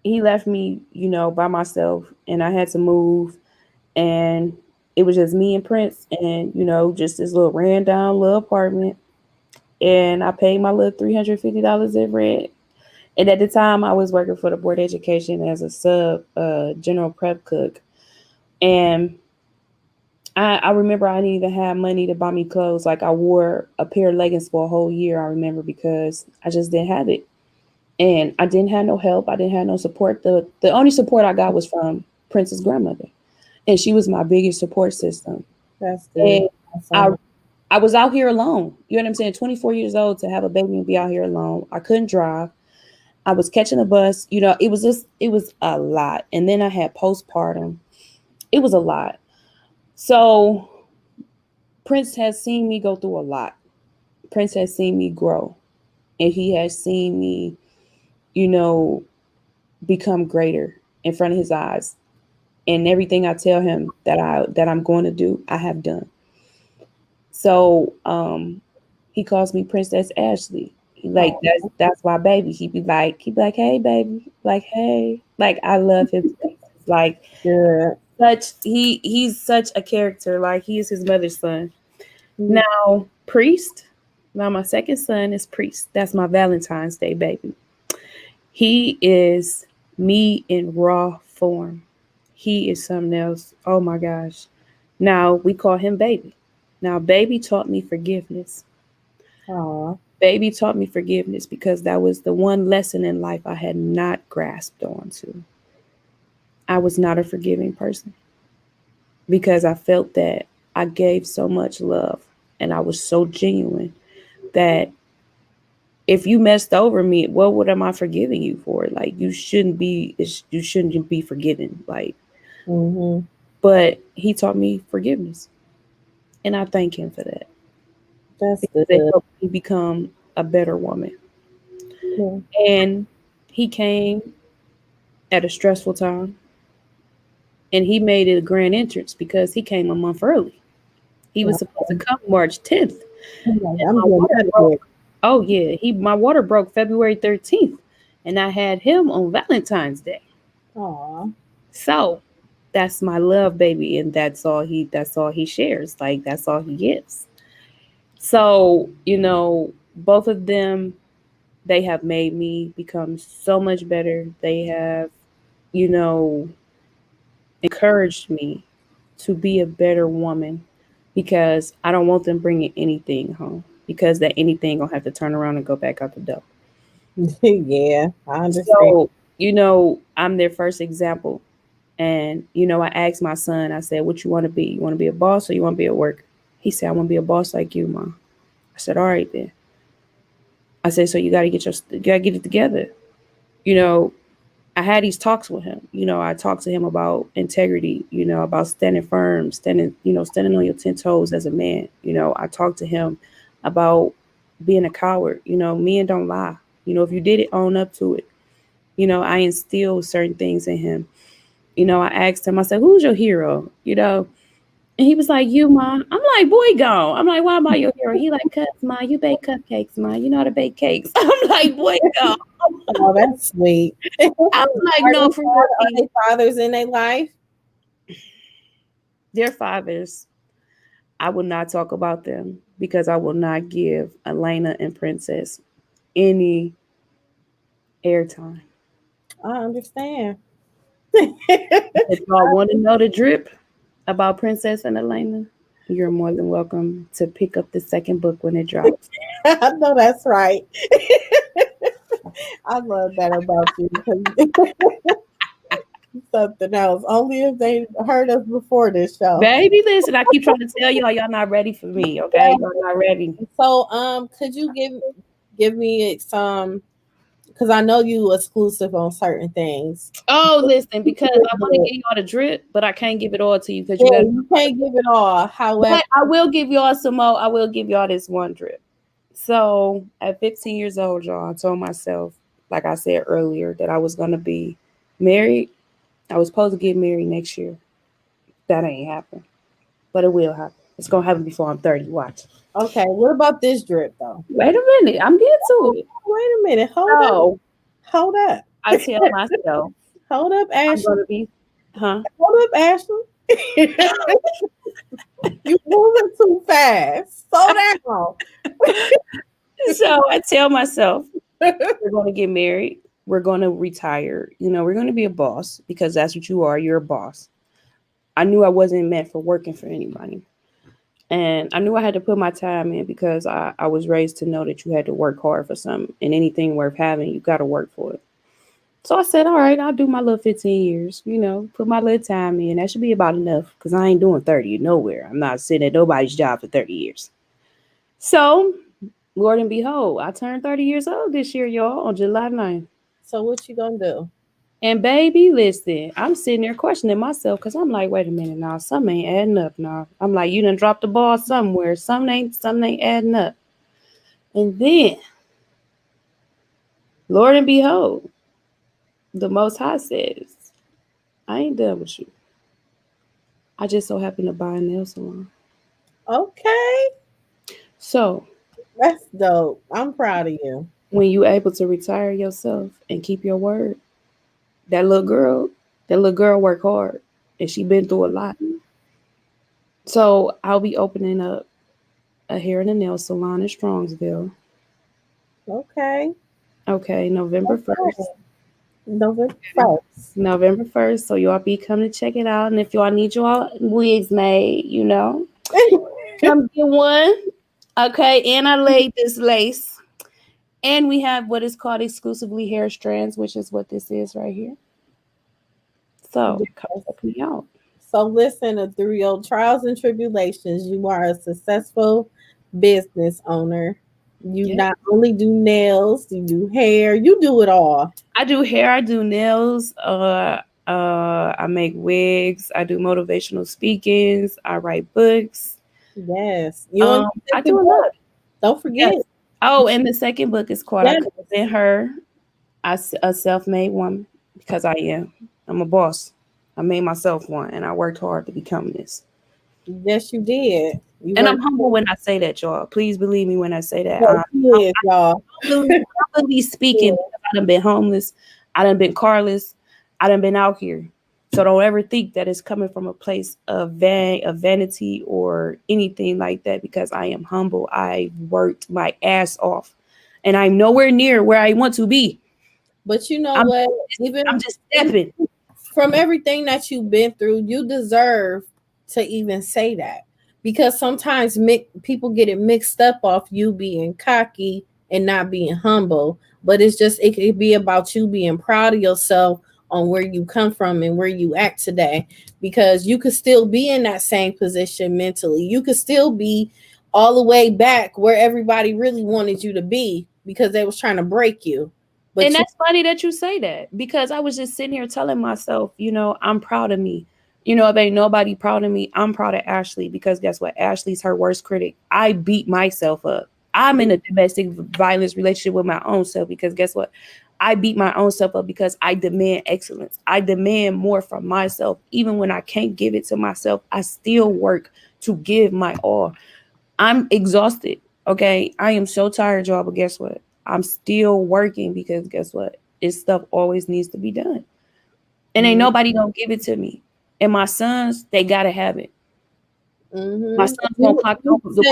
he left me, by myself, and I had to move, and it was just me and Prince, and just this little ran down little apartment, and I paid my little $350 in rent. And at the time, I was working for the board of education as a sub general prep cook, and I remember I didn't even have money to buy me clothes. Like I wore a pair of leggings for a whole year. I remember because I just didn't have it, and I didn't have no help. I didn't have no support. The only support I got was from Prince's grandmother, and she was my biggest support system. That's good. And I Awesome. I was out here alone. You know what I'm saying? 24 years old to have a baby and be out here alone. I couldn't drive. I was catching a bus. It was a lot. And then I had postpartum. It was a lot. So Prince has seen me go through a lot. Prince has seen me grow. And he has seen me, you know, become greater in front of his eyes. And everything I tell him that I'm going to do, I have done. So he calls me Princess Ashley. Like Oh, that's my baby. He be like, hey baby, like hey. Like I love him. Like good. he's such a character. Like he is his mother's son. Mm. Now Priest. Now my second son is Priest. That's my Valentine's Day baby. He is me in raw form. He is something else. Oh my gosh. Now we call him baby. Now baby taught me forgiveness. Aw. Baby taught me forgiveness because that was the one lesson in life I had not grasped onto. I was not a forgiving person because I felt that I gave so much love and I was so genuine that if you messed over me, what would am I forgiving you for? Like you shouldn't be forgiven. Like, Mm-hmm. but he taught me forgiveness, and I thank him for that That's because it good. helped me become a better woman. Yeah. And he came at a stressful time, and he made it a grand entrance because he came a month early. He was supposed to come March 10th, I'm like, and I'm my getting water out of here. broke. Oh yeah, he my water broke February 13th, and I had him on Valentine's Day. Aw. So that's my love baby, and that's all he shares. Like that's all he gives. So, both of them, they have made me become so much better. They have, you know, encouraged me to be a better woman because I don't want them bringing anything home because that anything gonna have to turn around and go back out the door. Yeah, I understand. So, I'm their first example. And, I asked my son, I said, what you want to be? You want to be a boss or you want to be a worker? He said, I want to be a boss like you, Mom. I said, all right then. I said, so you gotta get it together. You know, I had these talks with him. I talked to him about integrity, about standing firm, standing on your 10 toes as a man. I talked to him about being a coward. Men don't lie. If you did it, own up to it. I instilled certain things in him. I asked him, I said, who's your hero? And he was like, you, Ma. I'm like, boy, gone. I'm like, why am I your hero? He like, cuz, Ma, you bake cupcakes, Ma. You know how to bake cakes. I'm like, boy, gone. Oh, that's sweet. I was like, Are no, they for real. fathers in their life? Their fathers, I will not talk about them because I will not give Elena and Princess any airtime. I understand. If y'all want to know the drip about Princess and Elena, you're more than welcome to pick up the second book when it drops. I know that's right. I love that about you because something else. Only if they heard us before this show. Baby, listen, I keep trying to tell y'all not ready for me, okay? Y'all not ready. So, could you give me some? Because I know you exclusive on certain things. Oh, listen, because I want to give y'all the drip, but I can't give it all to you because you Yeah, got. you can't give it all. However, But I will give y'all some more. I will give y'all this one drip. So at 15 years old, y'all, I told myself, like I said earlier, that I was gonna be married. I was supposed to get married next year. That ain't happen, but it will happen. It's gonna happen before I'm 30. Watch. okay. What about this drip though? Wait a minute. I'm getting to it. Wait a minute. Hold up. So Hold up. I tell myself Hold up, I'm Ashley. gonna be, huh? Hold up, Ashley. You moving too fast. Slow down. So I tell myself we're gonna get married. We're gonna retire. We're gonna be a boss because that's what you are. You're a boss. I knew I wasn't meant for working for anybody. And I knew I had to put my time in because I was raised to know that you had to work hard for something. And anything worth having, you got to work for it. So I said, all right, I'll do my little 15 years, put my little time in. That should be about enough because I ain't doing 30 nowhere. I'm not sitting at nobody's job for 30 years. So, Lord and behold, I turned 30 years old this year, y'all, on July 9th. So what you gonna do? And baby, listen, I'm sitting there questioning myself because I'm like, wait a minute now, something ain't adding up now. I'm like, you done dropped the ball somewhere. Something ain't adding up. And then, Lord and behold, the Most High says, I ain't done with you. I just so happen to buy a nail salon. Okay. So, That's dope. I'm proud of you. when you able to retire yourself and keep your word, that little girl, that little girl worked hard and she been through a lot. So, I'll be opening up a hair and a nail salon in Strongsville. Okay. Okay, November 1st. Okay. November 1st. November 1st. So y'all be coming to check it out. And if y'all need y'all wigs made, come get one. Okay, and I laid this lace. And we have what is called exclusively hair strands, which is what this is right here. So come Yes. check me out. So listen, through your trials and tribulations, you are a successful business owner. You Yeah. not only do nails, you do hair, you do it all. I do hair, I do nails, I make wigs, I do motivational speakings, I write books. Yes. You and your I do second a lot. book. Don't forget. Yes. Oh, and the second book is called I Yes. Could Have Been Her, a self-made woman, because I am. I'm a boss. I made myself one, and I worked hard to become this. Yes, you did. You And worked I'm humble for when I say that, y'all. Please believe me when I say that. it. He is, y'all. Humbly speaking, Yeah. because I done been homeless, I done been carless, I done been out here. So don't ever think that it's coming from a place of vanity or anything like that. Because I am humble. I worked my ass off, and I'm nowhere near where I want to be. But you know I'm what? I'm Even just stepping. from everything that you've been through, you deserve to even say that because sometimes people get it mixed up off you being cocky and not being humble. But it's just it could be about you being proud of yourself on where you come from and where you at today because you could still be in that same position mentally. You could still be all the way back where everybody really wanted you to be because they was trying to break you. And But you that's funny that you say that because I was just sitting here telling myself, I'm proud of me. If ain't nobody proud of me, I'm proud of Ashely because guess what? Ashely's her worst critic. I beat myself up. I'm in a domestic violence relationship with my own self because guess what? I beat my own self up because I demand excellence. I demand more from myself. Even when I can't give it to myself, I still work to give my all. I'm exhausted. Okay. I am so tired, y'all. But guess what? I'm still working because guess what? This stuff always needs to be done. And ain't Mhm. nobody gonna give it to me. And my sons, they gotta have it. My Mm-hmm. sons gonna clock over. You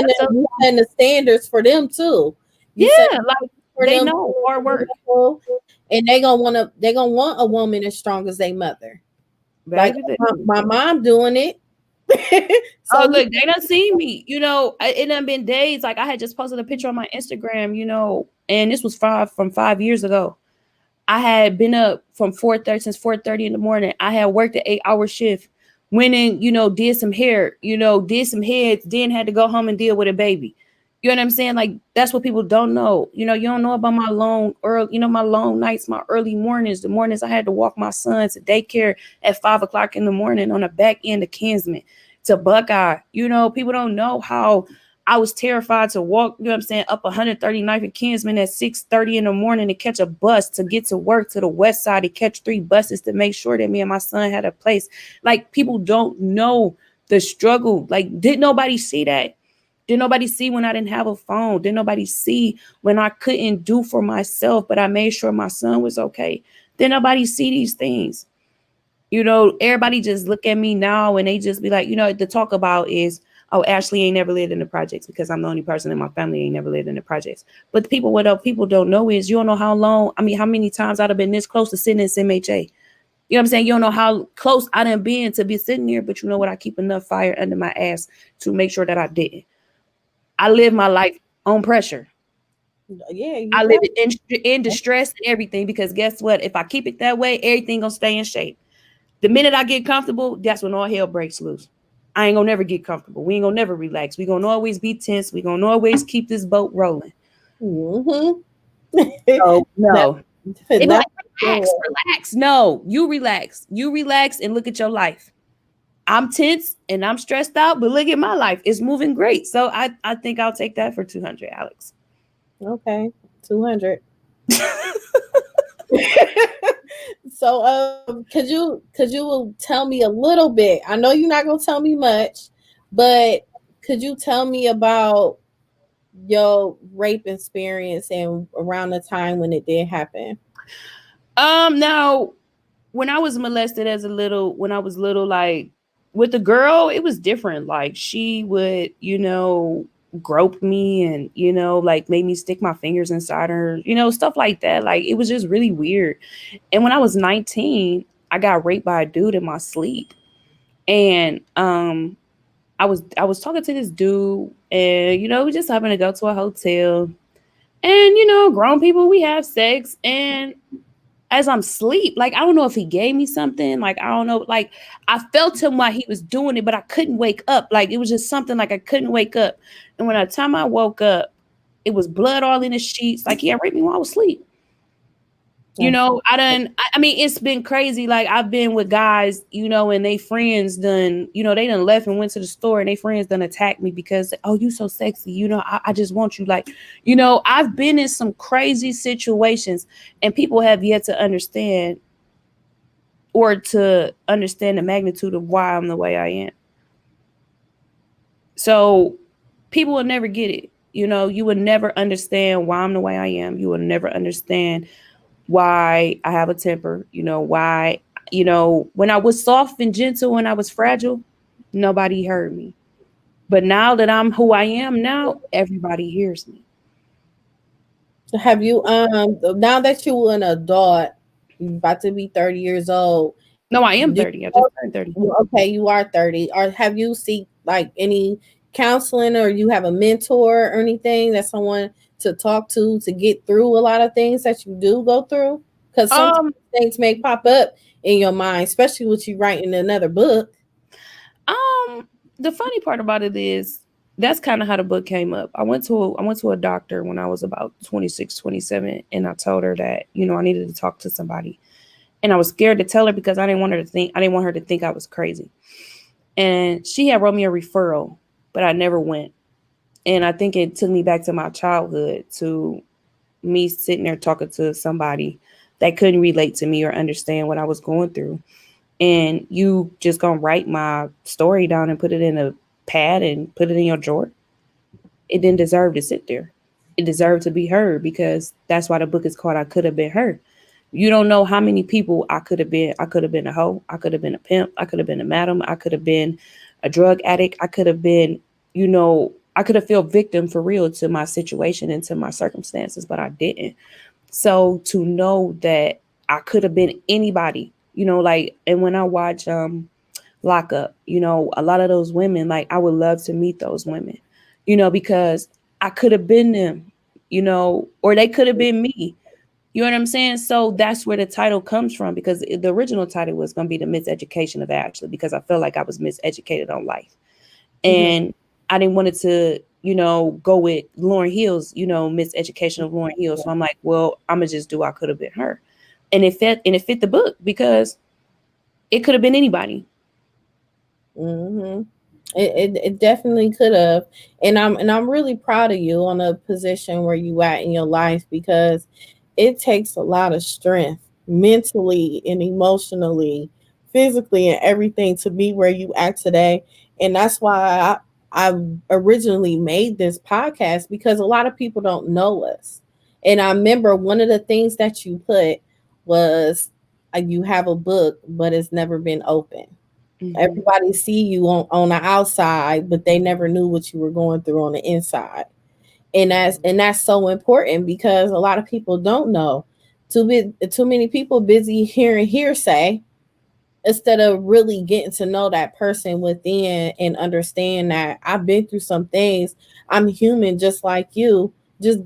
setting the standards for them too. You set Yeah, like for they them, know hard work. and they gonna want a woman as strong as their mother. Like Baby. my mom doing it. Oh, So look, they done seen me. It done been days. Like I had just posted a picture on my Instagram, and this was from 5 years ago. I had been up from 4:30 since 4:30 in the morning. I had worked an 8-hour shift, went in, did some hair, did some heads, then had to go home and deal with a baby. You know what I'm saying? Like that's what people don't know. You don't know about my my long nights, my early mornings, the mornings I had to walk my son to daycare at 5 o'clock in the morning on the back end of Kinsman to Buckeye. People don't know how I was terrified to walk, up 139th and Kinsman at 6:30 in the morning to catch a bus to get to work to the west side to catch 3 buses to make sure that me and my son had a place. Like people don't know the struggle. Like, did nobody see that? Did nobody see when I didn't have a phone? Did nobody see when I couldn't do for myself, but I made sure my son was okay? then nobody see these things. Everybody just look at me now and they just be like, the talk about is, oh, Ashely ain't never lived in the projects because I'm the only person in my family ain't never lived in the projects. But the people, what people don't know is, you don't know how long, I mean, how many times I'd have been this close to sitting in CMHA. You know what I'm saying? You don't know how close I done been to be sitting here, but you know what? I keep enough fire under my ass to make sure that I didn't. I live my life on pressure. Yeah, you I live got it in distress and everything because guess what? If I keep it that way, everything gonna stay in shape. The minute I get comfortable, that's when all hell breaks loose. I ain't gonna never get comfortable. We ain't gonna never relax. We gonna always be tense. We gonna always keep this boat rolling. mm-hmm. So Never, no, they be never like, relax, relax. No, you relax. You relax and look at your life. I'm tense and I'm stressed out, but look at my life. It's moving great. So I think I'll take that for 200, Alex. okay. 200. So could you tell me a little bit? I know you're not gonna tell me much, but could you tell me about your rape experience and around the time when it did happen? Now when I was molested when I was little, like with the girl, it was different. Like she would, grope me and, like make me stick my fingers inside her, stuff like that. Like it was just really weird. And when I was 19, I got raped by a dude in my sleep. And I was talking to this dude and, we just happened to go to a hotel. And, grown people, we have sex. And as I'm asleep, like I don't know if he gave me something, like I don't know, like I felt him while he was doing it, but I couldn't wake up. Like it was just something like I couldn't wake up. And when the time I woke up, it was blood all in the sheets. Like he had raped me while I was asleep. That's I mean, it's been crazy. Like I've been with guys, and they friends done, they done left and went to the store and they friends done attacked me because, oh, you so sexy. I just want you. Like, I've been in some crazy situations and people have yet to understand or to understand the magnitude of why I'm the way I am. So people will never get it. You will never understand why I'm the way I am. You will never understand why I have a temper, why, when I was soft and gentle, when I was fragile, nobody heard me. But now that I'm who I am now, everybody hears me. have you now that you're an adult, you're about to be 30 years old. No, I am Do 30. I just turned 30. well, okay, you are 30. Or have you seek like any counseling or you have a mentor or anything that someone to talk to get through a lot of things that you do go through? Because sometimes Um, things may pop up in your mind, especially with you writing another book. um, the funny part about it is that's kind of how the book came up. I went to a doctor when I was about 26, 27, and I told her that, I needed to talk to somebody. And I was scared to tell her because I didn't want her to think I was crazy. And she had wrote me a referral, but I never went. And I think it took me back to my childhood, to me sitting there talking to somebody that couldn't relate to me or understand what I was going through. And you just gonna write my story down and put it in a pad and put it in your drawer. It didn't deserve to sit there. It deserved to be heard because that's why the book is called I Could Have Been Her. You don't know how many people I could have been. I could have been a hoe. I could have been a pimp. I could have been a madam. I could have been a drug addict. I could have been, I could have felt victim for real to my situation and to my circumstances, but I didn't. So to know that I could have been anybody, like, and when I watch Lock Up, a lot of those women, like I would love to meet those women, because I could have been them, or they could have been me. You know what I'm saying? So that's where the title comes from because the original title was going to be The Miseducation of Ashley because I felt like I was miseducated on life. Mhm. And I didn't want it to, go with Lauren Hill's, miseducation of Lauren Hill. So I'm like, well, I'm going to just do I Could Have Been Her. And it fit the book because it could have been anybody. Mhm. It definitely could have, and I'm really proud of you on a position where you at in your life because it takes a lot of strength mentally and emotionally, physically, and everything to be where you at today. And that's why I originally made this podcast because a lot of people don't know us. And I remember one of the things that you put was you have a book, but it's never been open. Hmm. Everybody see you on the outside, but they never knew what you were going through on the inside. And that's so important because a lot of people don't know. Too many people busy hearing hearsay instead of really getting to know that person within and understand that I've been through some things. I'm human just like you. Just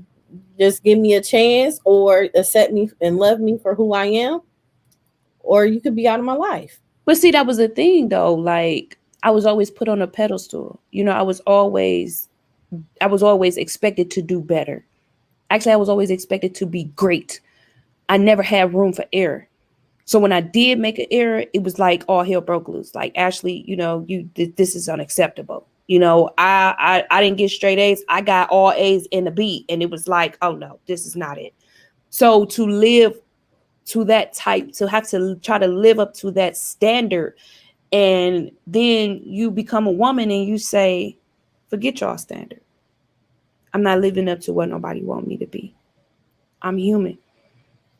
just give me a chance or accept me and love me for who I am, or you could be out of my life. But see, that was the thing though. Like I was always put on a pedestal. I was always expected to do better. Actually, I was always expected to be great. I never had room for error. So when I did make an error, it was like all hell broke loose. Like Ashely, this is unacceptable. I didn't get straight A's. I got all A's and a B, and it was like, oh no, this is not it. So to live to that type, to have to try to live up to that standard, and then you become a woman and you say, forget y'all standard. I'm not living up to what nobody want me to be. I'm human.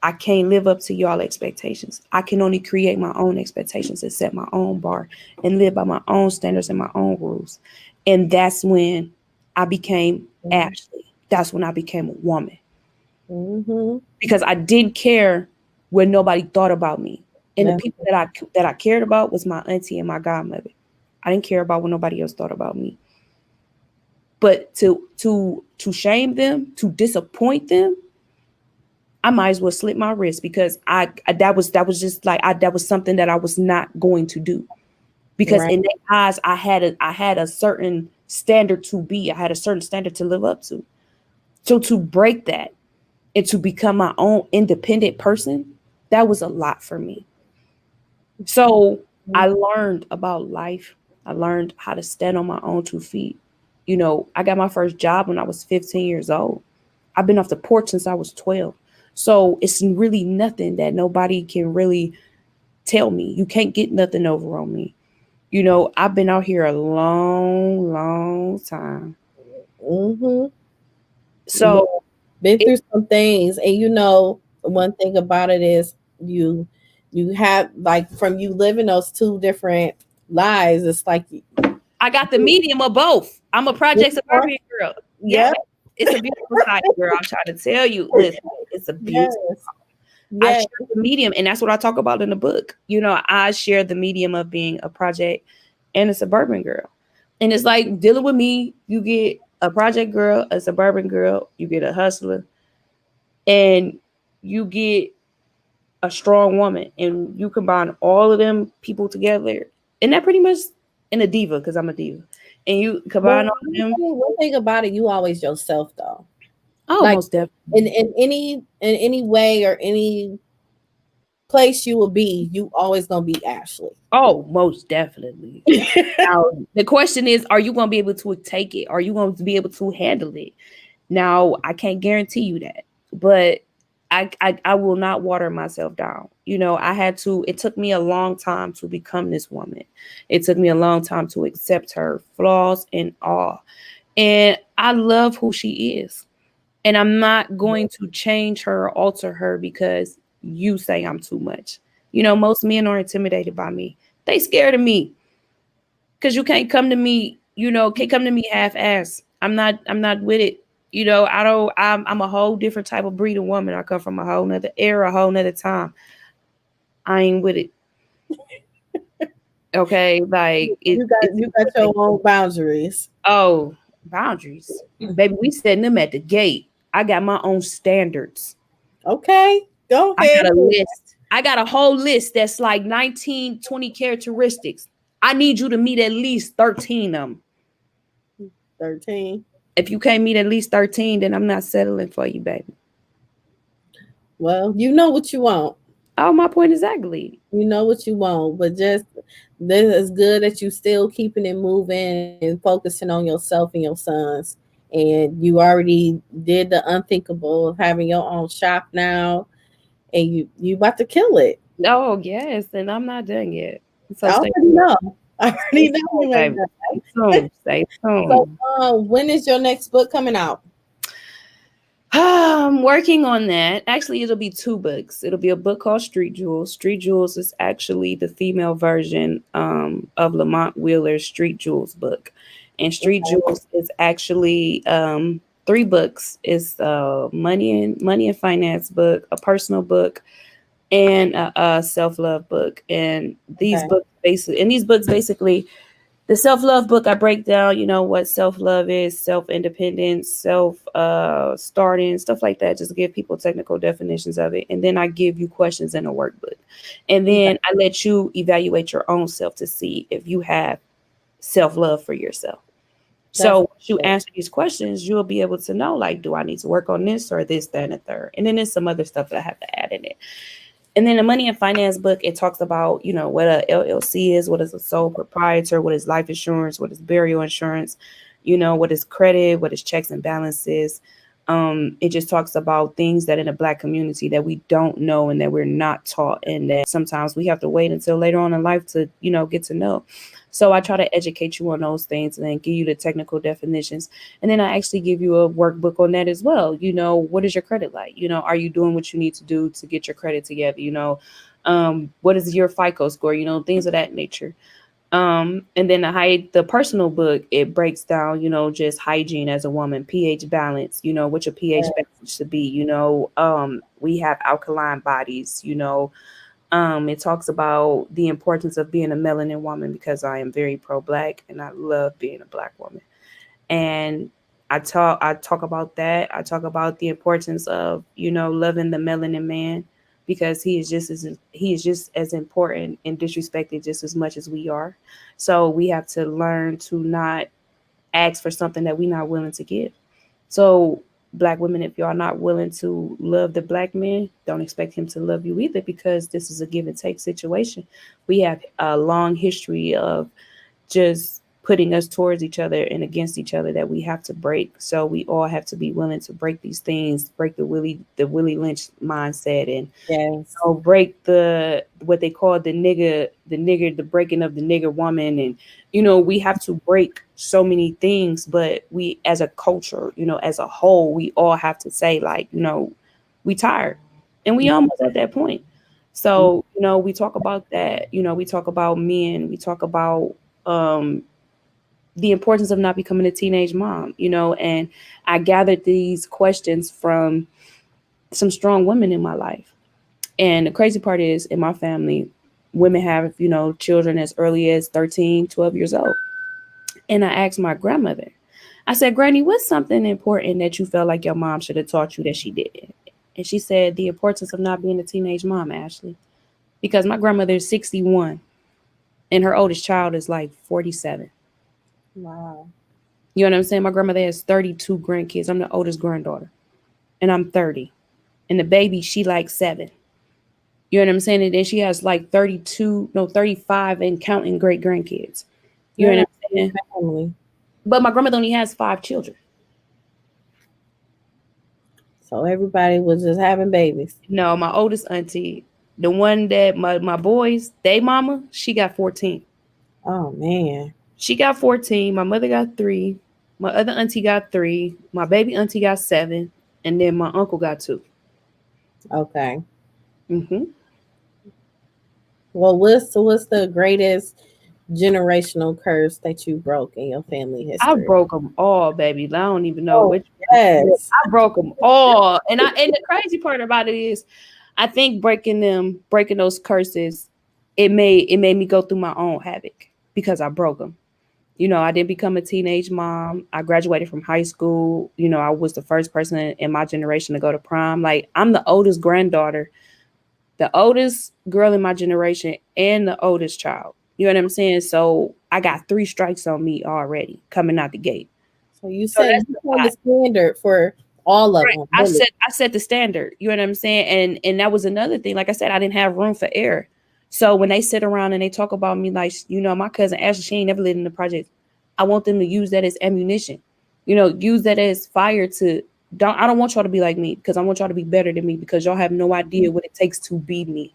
I can't live up to y'all expectations. I can only create my own expectations and set my own bar and live by my own standards and my own rules. And that's when I became Ashely. That's when I became a woman Mm-hmm. because I didn't care what nobody thought about me. And the Yeah. people that I cared about was my auntie and my godmother. I didn't care about what nobody else thought about me. But to shame them, to disappoint them, I might as well slip my wrist because that was just like that was something that I was not going to do because Right. in their eyes I had a certain standard to be. I had a certain standard to live up to. So to break that and to become my own independent person, that was a lot for me. So I learned about life. I learned how to stand on my own 2 feet. I got my first job when I was 15 years old. I've been off the porch since I was 12. So it's really nothing that nobody can really tell me. You can't get nothing over on me. I've been out here a long, long time. Mm-hmm. Yeah. So Been it, through some things, and one thing about it is you have, like, from you living those two different lives. It's like I got the medium of both. I'm a project suburban girl. Yeah, yeah, it's a beautiful side, girl. I'm trying to tell you. Listen, it's a beautiful. yes, I yes. share the medium, and that's what I talk about in the book. I share the medium of being a project and a suburban girl. And it's like dealing with me, you get a project girl, a suburban girl, you get a hustler, and you get a strong woman. And you combine all of them people together. And that pretty much in a diva, because I'm a diva. And you But combine all of them. one thing about it, you always yourself though. Oh, Like most definitely. in any way or any place you will be, you always gonna be Ashely. Oh, most definitely. Now, the question is, are you going to be able to take it? Are you going to be able to handle it? Now, I can't guarantee you that, but I will not water myself down. It took me a long time to become this woman. It took me a long time to accept her flaws and all. And I love who she is. And I'm not going to change her or alter her because you say I'm too much. Most men are intimidated by me. They scared of me because you can't come to me, can't come to me half ass. I'm not with it. I don't I'm a whole different type of breed of woman. I come from a whole nother era, a whole nother time. I ain't with it. Okay. Like you got it's you got your own boundaries. oh, boundaries. Baby, we setting them at the gate. I got my own standards. Okay, go I ahead. got a list. I got a whole list that's like 19, 20 characteristics. I need you to meet at least 13 of them. 13. If you can't meet at least 13, then I'm not settling for you, baby. Well, you know what you want. Oh, my point exactly. You know what you want, but just this is good that you still keeping it moving and focusing on yourself and your sons. And you already did the unthinkable of having your own shop now, and you about to kill it. Oh, yes, and I'm not done yet. So I stay already tuned. know. I Stay already know tuned, you ain't baby. done. Stay tuned. Stay So, tuned. when is your next book coming out? working on that. Actually, it'll be two books. It'll be a book called Street Jewels. Street Jewels is actually the female version of Lamont Wheeler's Street Jewels book. And Street Okay. Jewels is actually three books. It's money and finance book, a personal book, and a self love book. And Okay. these books basically, the self love book, I break down, what self love is, self independence, self starting, stuff like that, just to give people technical definitions of it. And then I give you questions in a workbook. And Okay. then I let you evaluate your own self to see if you have self love for yourself. So That's once you good. answer these questions, you'll be able to know, like, do I need to work on this or this, that, and the third? And then there's some other stuff that I have to add in it. And then the money and finance book, it talks about, what a LLC is, what is a sole proprietor, what is life insurance, what is burial insurance, what is credit, what is checks and balances. It just talks about things that in the Black community that we don't know and that we're not taught, and that sometimes we have to wait until later on in life to, get to know. So I try to educate you on those things and then give you the technical definitions. And then I actually give you a workbook on that as well. What is your credit like? Are you doing what you need to do to get your credit together? What is your FICO score? Things of that nature. And then the personal book, it breaks down, just hygiene as a woman, pH balance, what your pH Yeah. balance should be. We have alkaline bodies. It talks about the importance of being a melanin woman, because I am very pro Black and I love being a Black woman. And I talk about that. I talk about the importance of, loving the melanin man, because he is just as important and disrespected just as much as we are. So we have to learn to not ask for something that we're not willing to give. So Black women, if y'all not willing to love the Black man, don't expect him to love you either, because this is a give and take situation. We have a long history of just putting us towards each other and against each other that we have to break. So we all have to be willing to break these things, break the Willie Lynch mindset, and Yes. break the what they call the breaking of the nigger woman. And we have to break so many things, but we as a culture, as a whole, we all have to say, like, we tired, and we almost at that point. So we talk about that. We talk about men, we talk about um the importance of not becoming a teenage mom. And I gathered these questions from some strong women in my life. And the crazy part is, in my family, women have, children as early as 13, 12 years old. And I asked my grandmother, I said, Granny, what's something important that you felt like your mom should have taught you that she didn't? And she said, the importance of not being a teenage mom, Ashely. Because my grandmother is 61 and her oldest child is like 47. Wow. You know what I'm saying? My grandmother has 32 grandkids. I'm the oldest granddaughter, and I'm 30. And the baby, she like 7. You know what I'm saying? And then she has like 32, no, 35 and counting great grandkids. You They're know what not I'm saying? family. But my grandmother only has 5 children. So everybody was just having babies. No, my oldest auntie, the one that my boys, they mama, she got 14. Oh man. She got 14. My mother got 3. My other auntie got 3. My baby auntie got 7. And then my uncle got 2. Okay. Mm-hmm. Well, what's the greatest generational curse that you broke in your family I history? broke them all, baby. I don't even know Oh which one. yes. I broke them all, and the crazy part about it is, I think breaking those curses, it made me go through my own havoc, because I broke them. I didn't become a teenage mom. I graduated from high school. I was the first person in my generation to go to prom. Like, I'm the oldest granddaughter, the oldest girl in my generation, and the oldest child. You know what I'm saying? So I got 3 strikes on me already coming out the gate. So you So said that's you a set lot. the standard for all of Right. them, I really. set I set the standard. You know what I'm saying? And that was another thing. Like I said, I didn't have room for error. So when they sit around and they talk about me, like, my cousin Ashley, she ain't never lived in the project. I want them to use that as ammunition. Use that as fire to don't I don't want y'all to be like me, because I want y'all to be better than me, because y'all have no idea what it takes to be me.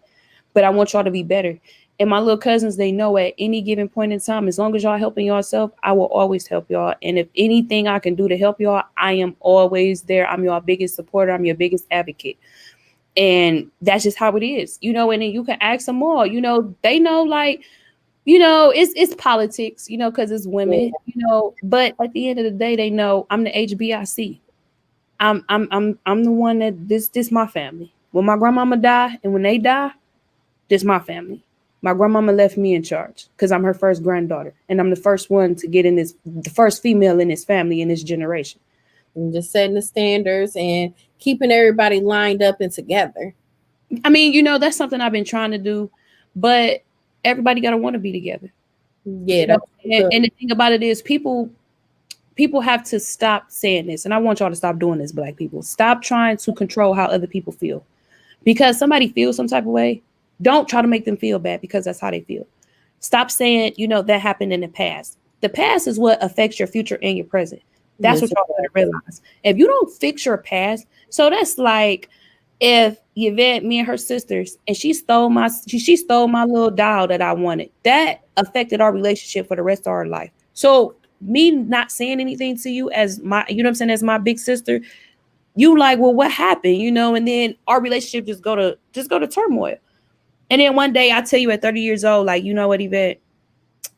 But I want y'all to be better. And my little cousins, they know at any given point in time, as long as y'all helping yourself, I will always help y'all. And if anything I can do to help y'all, I am always there. I'm your biggest supporter. I'm your biggest advocate. And that's just how it is, and then you can ask them all, they know, like, it's politics, because it's Yeah. women, but at the end of the day, they know I'm the HBIC. I'm the one that this my family. When my grandmama die and when they die, this my family. My grandmama left me in charge because I'm her first granddaughter, and I'm the first one to get in this, the first female in this family in this generation. And just setting the standards and keeping everybody lined up and together. I mean, that's something I've been trying to do, but everybody got to want to be together. Yeah, that's good. And the thing about it is, people have to stop saying this, and I want y'all to stop doing this. Black people, stop trying to control how other people feel. Because somebody feels some type of way, don't try to make them feel bad because that's how they feel. Stop saying, that happened in the past. The past is what affects your future and your present. That's Yes, what y'all got to realize. If you don't fix your past, so that's like if Yvette, me and her sisters, and she stole my little doll that I wanted. That affected our relationship for the rest of our life. So me not saying anything to you as my, what I'm saying, as my big sister, you like, well, what happened, and then our relationship just go to turmoil. And then one day I tell you at 30 years old, like, you know what, Yvette,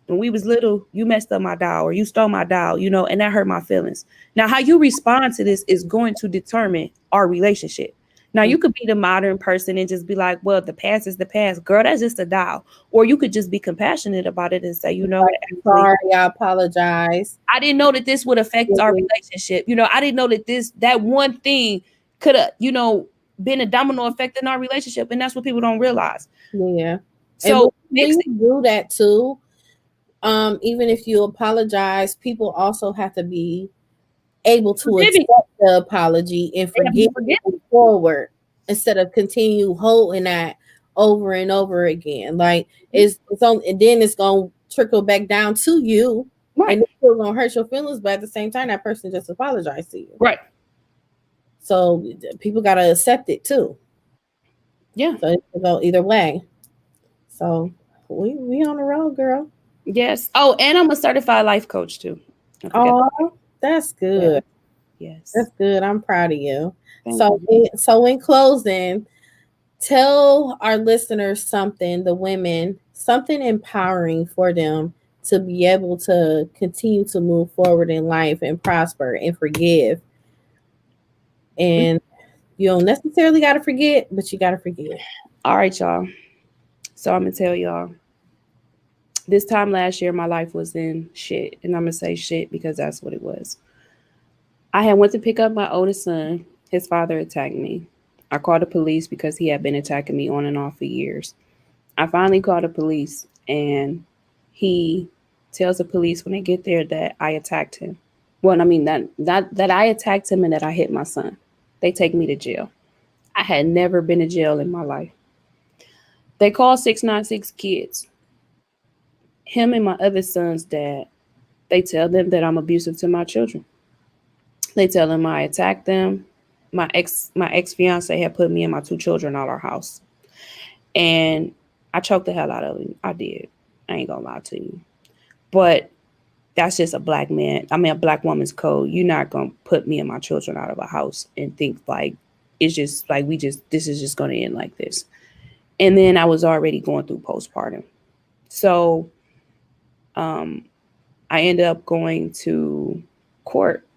when we was little, you messed up my doll or you stole my doll, and that hurt my feelings. Now, how you respond to this is going to determine our relationship. Now, you could be the modern person and just be like, well, the past is the past. Girl, that's just a doll. Or you could just be compassionate about it and say, like, actually, sorry, I apologize. I didn't know that this would affect our Mhm. relationship. I didn't know that that one thing could have, been a domino effect in our relationship. And that's what people don't realize. Yeah. And So when fix you it. do that too, even if you apologize, people also have to be able to Forgiving. accept the apology and They have to be forgive forgiving. and move forward instead of continue holding that over and over again. Like it's on, and then it's gonna trickle back down to you, Right. and it's still gonna hurt your feelings. But at the same time, that person just apologized to you, Right. so people gotta accept it too. Yeah. So it can go either way. So we on the road, girl. Yes. Oh, and I'm a certified life coach too. I forget. Oh, that's Yeah. good. Yes. That's good. I'm proud of you. Thank So, you. so in closing, tell our listeners something, the women, something empowering for them to be able to continue to move forward in life and prosper and forgive. And you don't necessarily got to forget, but you got to forgive. All right, y'all. So I'm gonna tell y'all. This time last year, my life was in shit, and I'm gonna say shit because that's what it was. I had went to pick up my oldest son. His father attacked me. I called the police because he had been attacking me on and off for years. I finally called the police, and he tells the police when they get there that I attacked him. Well, I mean that I attacked him and that I hit my son. They take me to jail. I had never been to jail in my life. They call 696 kids. Him and my other son's dad. They tell them that I'm abusive to my children. They tell them I attacked them. My ex fiance had put me and my two children out our house, and I choked the hell out of him. I did. I ain't gonna lie to you, but that's just a black man. I mean, a black woman's code. You're not gonna put me and my children out of a house and think like it's just like this is just gonna end like this. And then I was already going through postpartum, so um, I ended up going to court,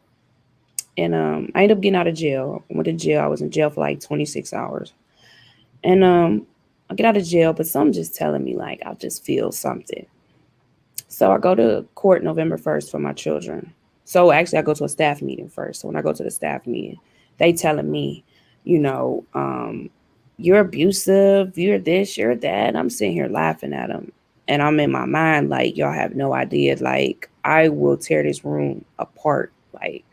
and I ended up getting out of jail. I went to jail. I was in jail for like 26 hours, and I get out of jail, but something just telling me like I just feel something. So I go to court November 1st for my children. So actually, I go to a staff meeting first. So when I go to the staff meeting, they telling me, you know, you're abusive, you're this, you're that. And I'm sitting here laughing at them, and I'm in my mind like, y'all have no idea. Like I will tear this room apart. Like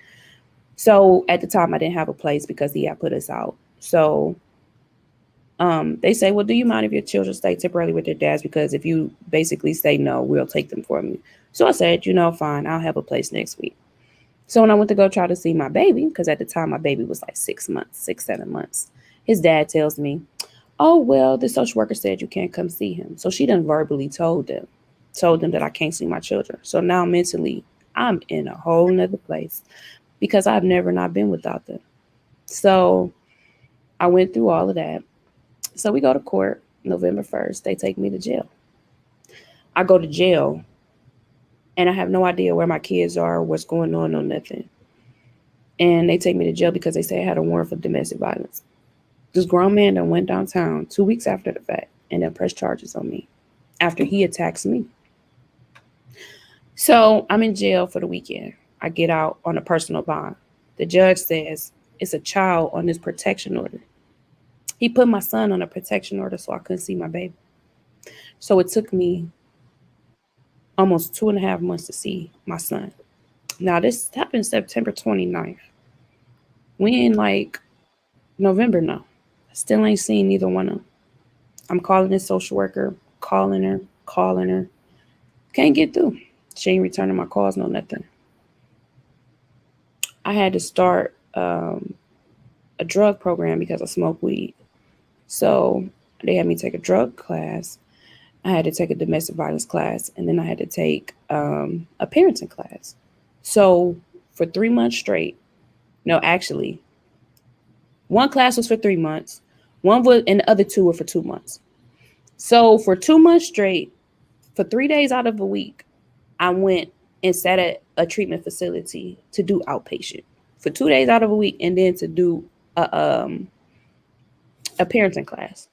so at the time, I didn't have a place because he had put us out. So they say, well, do you mind if your children stay temporarily with their dads? Because if you basically say no, we'll take them from you. So I said, fine, I'll have a place next week. So when I went to go try to see my baby, because at the time my baby was like 6 months, 6, 7 months, his dad tells me, Oh, well, the social worker said you can't come see him. So she done verbally told them that I can't see my children. So now mentally, I'm in a whole nother place because I've never not been without them. So I went through all of that. So we go to court November 1st. They take me to jail. I go to jail and I have no idea where my kids are, what's going on, no nothing. And they take me to jail because they say I had a warrant for domestic violence. This grown man that went downtown 2 weeks after the fact and then pressed charges on me after he attacks me. So I'm in jail for the weekend. I get out on a personal bond. The judge says it's a child on this protection order. He put my son on a protection order so I couldn't see my baby. So it took me almost 2.5 months to see my son. Now, this happened September 29th. We in like November now. Still ain't seen neither one of them. I'm calling this social worker, calling her. Can't get through. She ain't returning my calls, no nothing. I had to start a drug program because I smoke weed. So they had me take a drug class. I had to take a domestic violence class, and then I had to take a parenting class. So for 3 months straight, no, actually, one class was for 3 months, one was, and the other two were for 2 months. So for 2 months straight, for 3 days out of a week, I went and sat at a treatment facility to do outpatient for 2 days out of a week, and then to do a parenting class.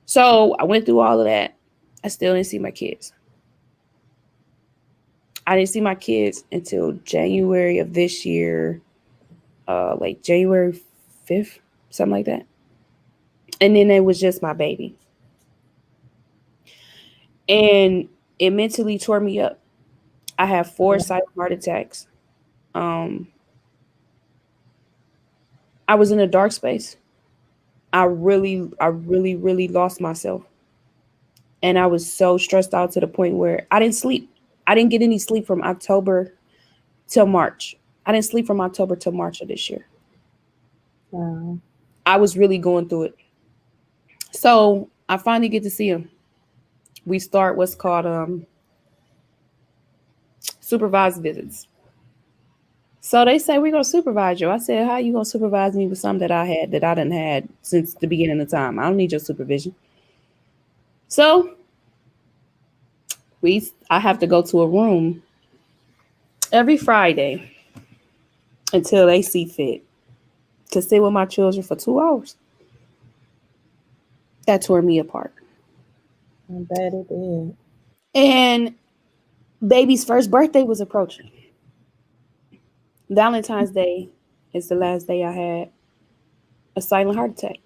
So I went through all of that. I still didn't see my kids. I didn't see my kids until January of this year, like January 5th, something like that. And then it was just my baby. And it mentally tore me up. I have 4 silent heart attacks. Um, I was in a dark space. I really lost myself. And I was so stressed out to the point where I didn't sleep. I didn't get any sleep from October till March. I didn't sleep from October till March of this year. Wow. I was really going through it. So I finally get to see him. We start what's called supervised visits. So they say we're gonna supervise you. I said, how you gonna supervise me with something that I done had since the beginning of time? I don't need your supervision. So I have to go to a room every Friday until they see fit to sit with my children for 2 hours. That tore me apart. I bet it did. And baby's first birthday was approaching. Valentine's Day is the last day I had a silent heart attack.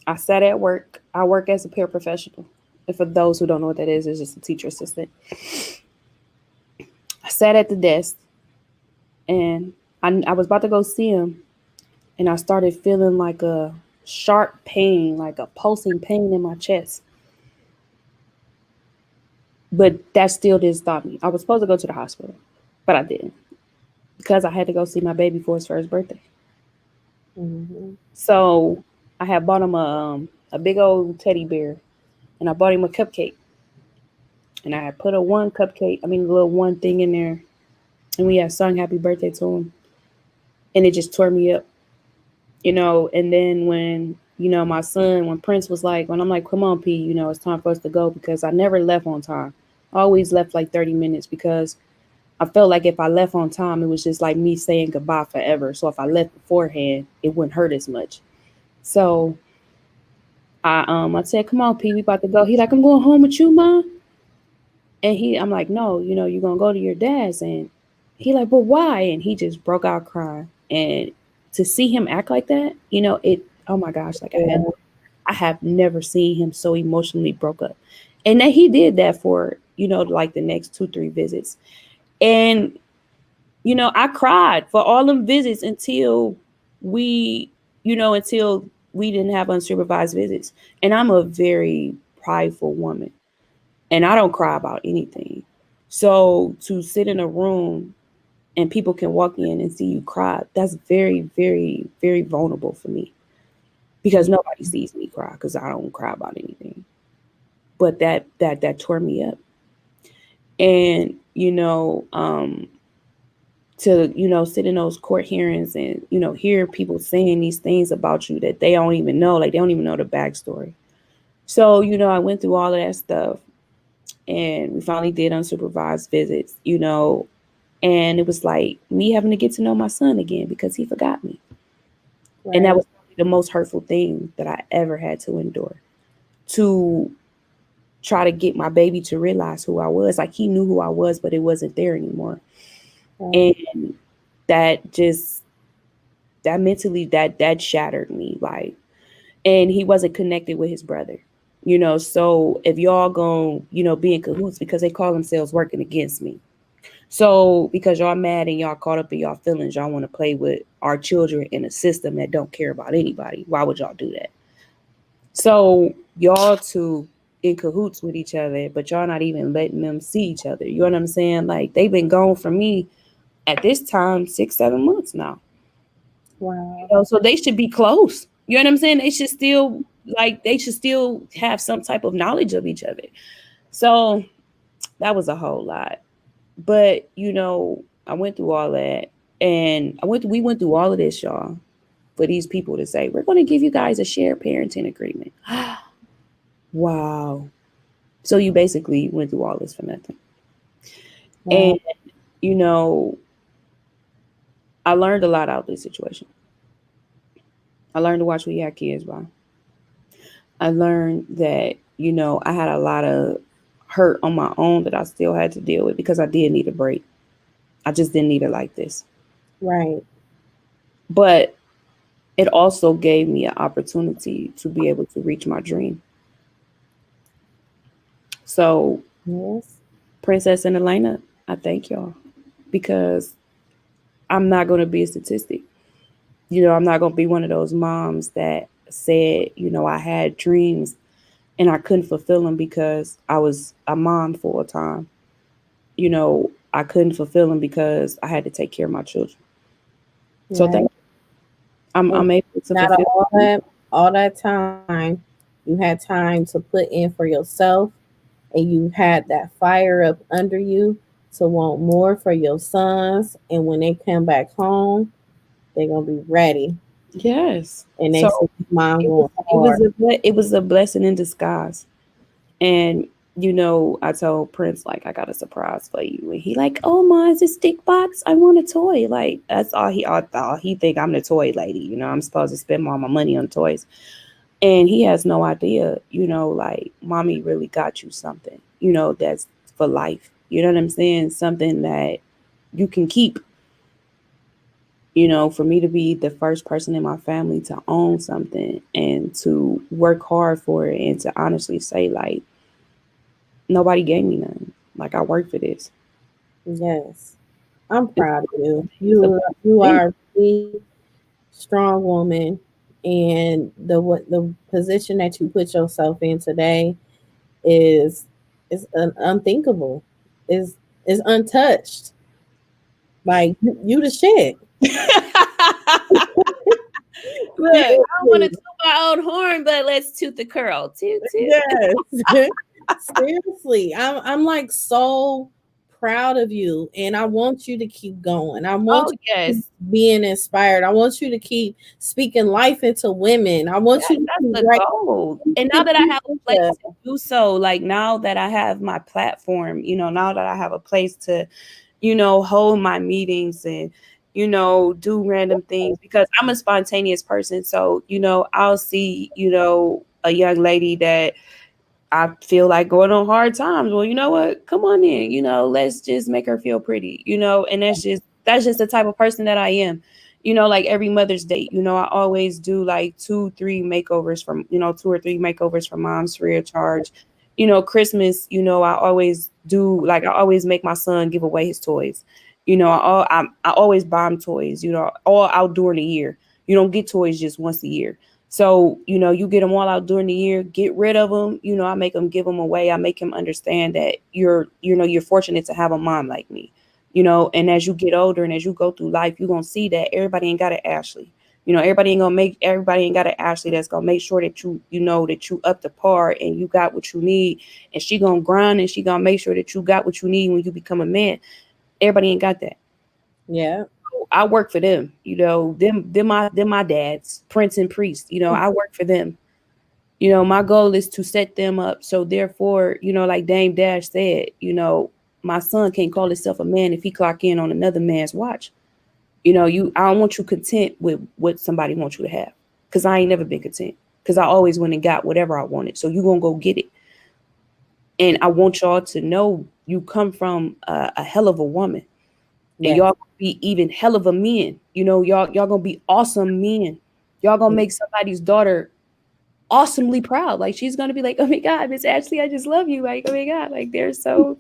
I sat at work. I work as a paraprofessional. And for those who don't know what that is, it's just a teacher assistant. I sat at the desk and I was about to go see him. And I started feeling like a sharp pain, like a pulsing pain in my chest. But that still didn't stop me. I was supposed to go to the hospital, but I didn't because I had to go see my baby for his first birthday. Mm-hmm. So I had bought him a big old teddy bear, and I bought him a cupcake. And I had put a little one thing in there, and we had sung happy birthday to him. And it just tore me up, you know. And then when, my son, when Prince was like, when I'm like, come on, P, it's time for us to go, because I never left on time. I always left like 30 minutes because I felt like if I left on time, it was just like me saying goodbye forever. So if I left beforehand, it wouldn't hurt as much. So I said, come on, P, we about to go. He like, I'm going home with you, Mom. And I'm like, no, you're gonna go to your dad's. And he like, but why? And he just broke out crying. And to see him act like that, it, oh my gosh, like Yeah. I have never seen him so emotionally broke up. And that he did that for, like the next 2-3 visits. And, I cried for all them visits until we, until we didn't have unsupervised visits. And I'm a very prideful woman and I don't cry about anything. So to sit in a room and people can walk in and see you cry, that's very, very, very vulnerable for me. because nobody sees me cry because I don't cry about anything. But that tore me up. And to sit in those court hearings and hear people saying these things about you that they don't even know, like they don't even know the backstory. So I went through all of that stuff, and we finally did unsupervised visits, and it was like me having to get to know my son again because he forgot me. And that Right. was the most hurtful thing that I ever had to endure, to try to get my baby to realize who I was. Like, he knew who I was, but it wasn't there anymore. Right. And that just, that mentally, that shattered me. Like, and he wasn't connected with his brother. So if y'all gonna, be in cahoots, because they call themselves working against me. So because y'all mad and y'all caught up in y'all feelings, y'all want to play with our children in a system that don't care about anybody. Why would y'all do that? So y'all two in cahoots with each other, but y'all not even letting them see each other. You know what I'm saying? Like, they've been gone from me at this time 6-7 months now. Wow. So they should be close. You know what I'm saying? They should still have some type of knowledge of each other. So that was a whole lot. But I went through all that, and we went through all of this, y'all, for these people to say, we're going to give you guys a shared parenting agreement. Wow. So you basically went through all this for nothing. And Wow. you know, I learned a lot out of this situation. I learned to watch what you had kids by. I learned that, I had a lot of hurt on my own that I still had to deal with because I did need a break. I just didn't need it like this. Right. But it also gave me an opportunity to be able to reach my dream. So, Yes. Princess and Elena, I thank y'all, because I'm not going to be a statistic. I'm not going to be one of those moms that said, I had dreams and I couldn't fulfill them because I was a mom for a time. I couldn't fulfill them because I had to take care of my children. So Right. thank you. I'm And able to not fulfill. all that time, you had time to put in for yourself, and you had that fire up under you to want more for your sons. And when they come back home, they're gonna be ready, Yes. and they see So mom it was going it was hard. it was a blessing in disguise. And I told Prince, like, I got a surprise for you, and he like, oh my, is it stick box? I want a toy. Like, that's all he think, I'm the toy lady. I'm supposed to spend all my money on toys, and he has no idea. Like, mommy really got you something. That's for life. You know what I'm saying? Something that you can keep. For me to be the first person in my family to own something and to work hard for it, and to honestly say, like, nobody gave me nothing. Like, I worked for this. Yes, I'm It's, proud of you. it's a You thing. are a really strong woman, and the position that you put yourself in today is unthinkable. Is untouched. Like, you the shit. Look, I don't want to Seriously. toot my own horn, but let's toot the curl. Toot toot. Yes. Seriously. I'm like so proud of you, and I want you to keep going. I want Oh you to keep yes, being inspired. I want you to keep speaking life into women. I want you to that's keep the writing goal. And now that I have a place future. to do so, like, now that I have my platform, now that I have a place to, hold my meetings and, do random things, because I'm a spontaneous person. So, I'll see, a young lady that I feel like going on hard times. Well, you know what? Come on in. Let's just make her feel pretty. And that's just the type of person that I am. Like every Mother's Day, I always do like 2 or 3 makeovers for moms free of charge. Christmas, I always do, like, I always make my son give away his toys. I always buy him toys, all out during the year. You don't get toys just once a year. So, you get them all out during the year, get rid of them. I make them give them away. I make him understand that you're fortunate to have a mom like me, and as you get older and as you go through life, you're going to see that everybody ain't got an Ashley. Everybody ain't got an Ashley that's gonna make sure that you know that you up to par and you got what you need, and she gonna grind and she gonna make sure that you got what you need when you become a man. Everybody ain't got that. Yeah. I work for them, them my dads, prince and priest, I work for them. My goal is to set them up. So therefore, like Dame Dash said, my son can't call himself a man if he clock in on another man's watch. I don't want you content with what somebody wants you to have. Cause I ain't never been content. Cause I always went and got whatever I wanted. So you gonna go get it. And I want y'all to know you come from a hell of a woman. And Yes. y'all be even hell of a men. Y'all gonna be awesome men. Y'all gonna make somebody's daughter awesomely proud. Like she's gonna be like, oh my God, Miss Ashley, I just love you. Like, oh my God, like they're so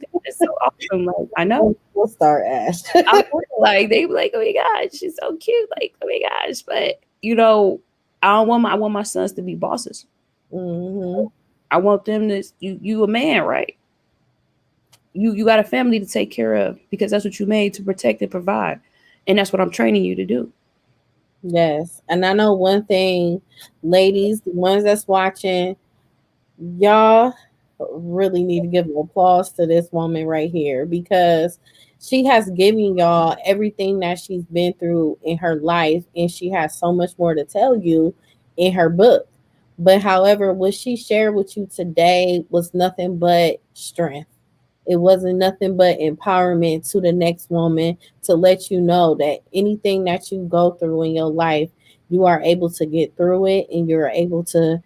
awesome. Like I know. We'll start, Ash. I'm like they be like, oh my God, she's so cute. Like, oh my gosh. But I want my sons to be bosses. Hmm. I want them to you a man, right? You got a family to take care of because that's what you made to protect and provide. And that's what I'm training you to do. Yes. And I know one thing, ladies, the ones that's watching, y'all really need to give an applause to this woman right here because she has given y'all everything that she's been through in her life, and she has so much more to tell you in her book. But however, what she shared with you today was nothing but strength. It wasn't nothing but empowerment to the next woman to let you know that anything that you go through in your life, you are able to get through it and you're able to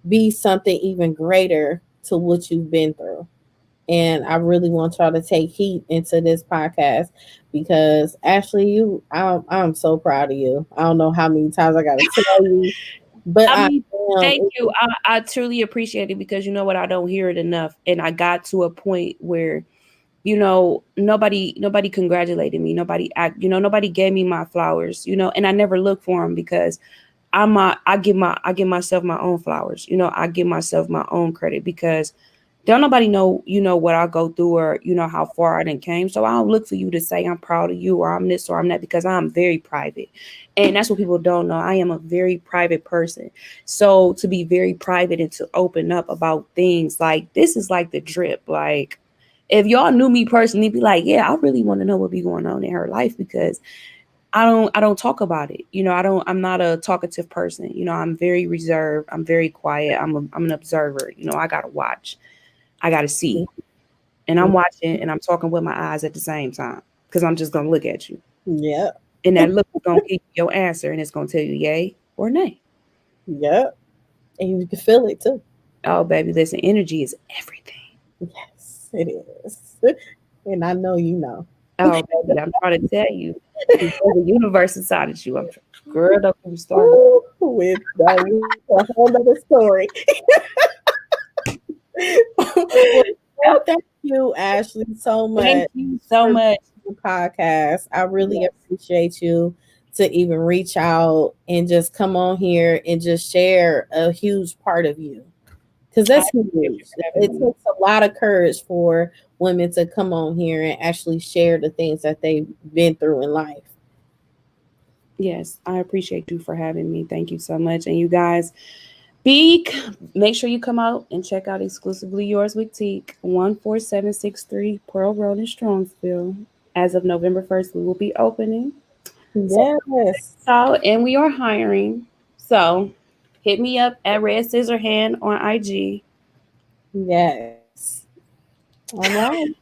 be something even greater to what you've been through. And I really want y'all to take heat into this podcast because Ashley, I'm so proud of you. I don't know how many times I gotta tell you, but I I mean, am. thank you. I truly appreciate it because you know what? I don't hear it enough. And I got to a point where, nobody congratulated me. Nobody gave me my flowers, and I never look for them because I give myself my own flowers. I give myself my own credit because don't nobody know, what I go through or, how far I done came. So I don't look for you to say I'm proud of you or I'm this or I'm that because I'm very private. And that's what people don't know. I am a very private person. So to be very private and to open up about things like this is like the drip. Like if y'all knew me personally, be like, yeah, I really want to know what be going on in her life because I don't talk about it. I'm not a talkative person. I'm very reserved. I'm very quiet. I'm an observer. I gotta watch. I gotta see. And I'm watching and I'm talking with my eyes at the same time. Because I'm just gonna look at you. Yep. And that look is gonna give you your answer and it's gonna tell you yay or nay. Yep. And you can feel it too. Oh baby, listen, energy is everything. Yes, it is. And I know you know. Oh baby, I'm trying to tell you. There's a universe inside of you. Girl, don't get me started. Ooh, with that, a whole other story. Well, thank you, Ashley, so Thank much you so for much. the podcast. I really Yes. appreciate you to even reach out and just come on here and just share a huge part of you. Because I that's appreciate you huge. for having It me. takes a lot of courage for women to come on here and actually share the things that they've been through in life. Yes, I appreciate you for having me. Thank you so much. And you guys, Be make sure you come out and check out Exclusively Yours with Teak, 14763 Pearl Road in Strongsville. As of November 1st, we will be opening. So check Yes. us out, and we are hiring. So hit me up at Red Scissor Hand on IG. Yes. All right.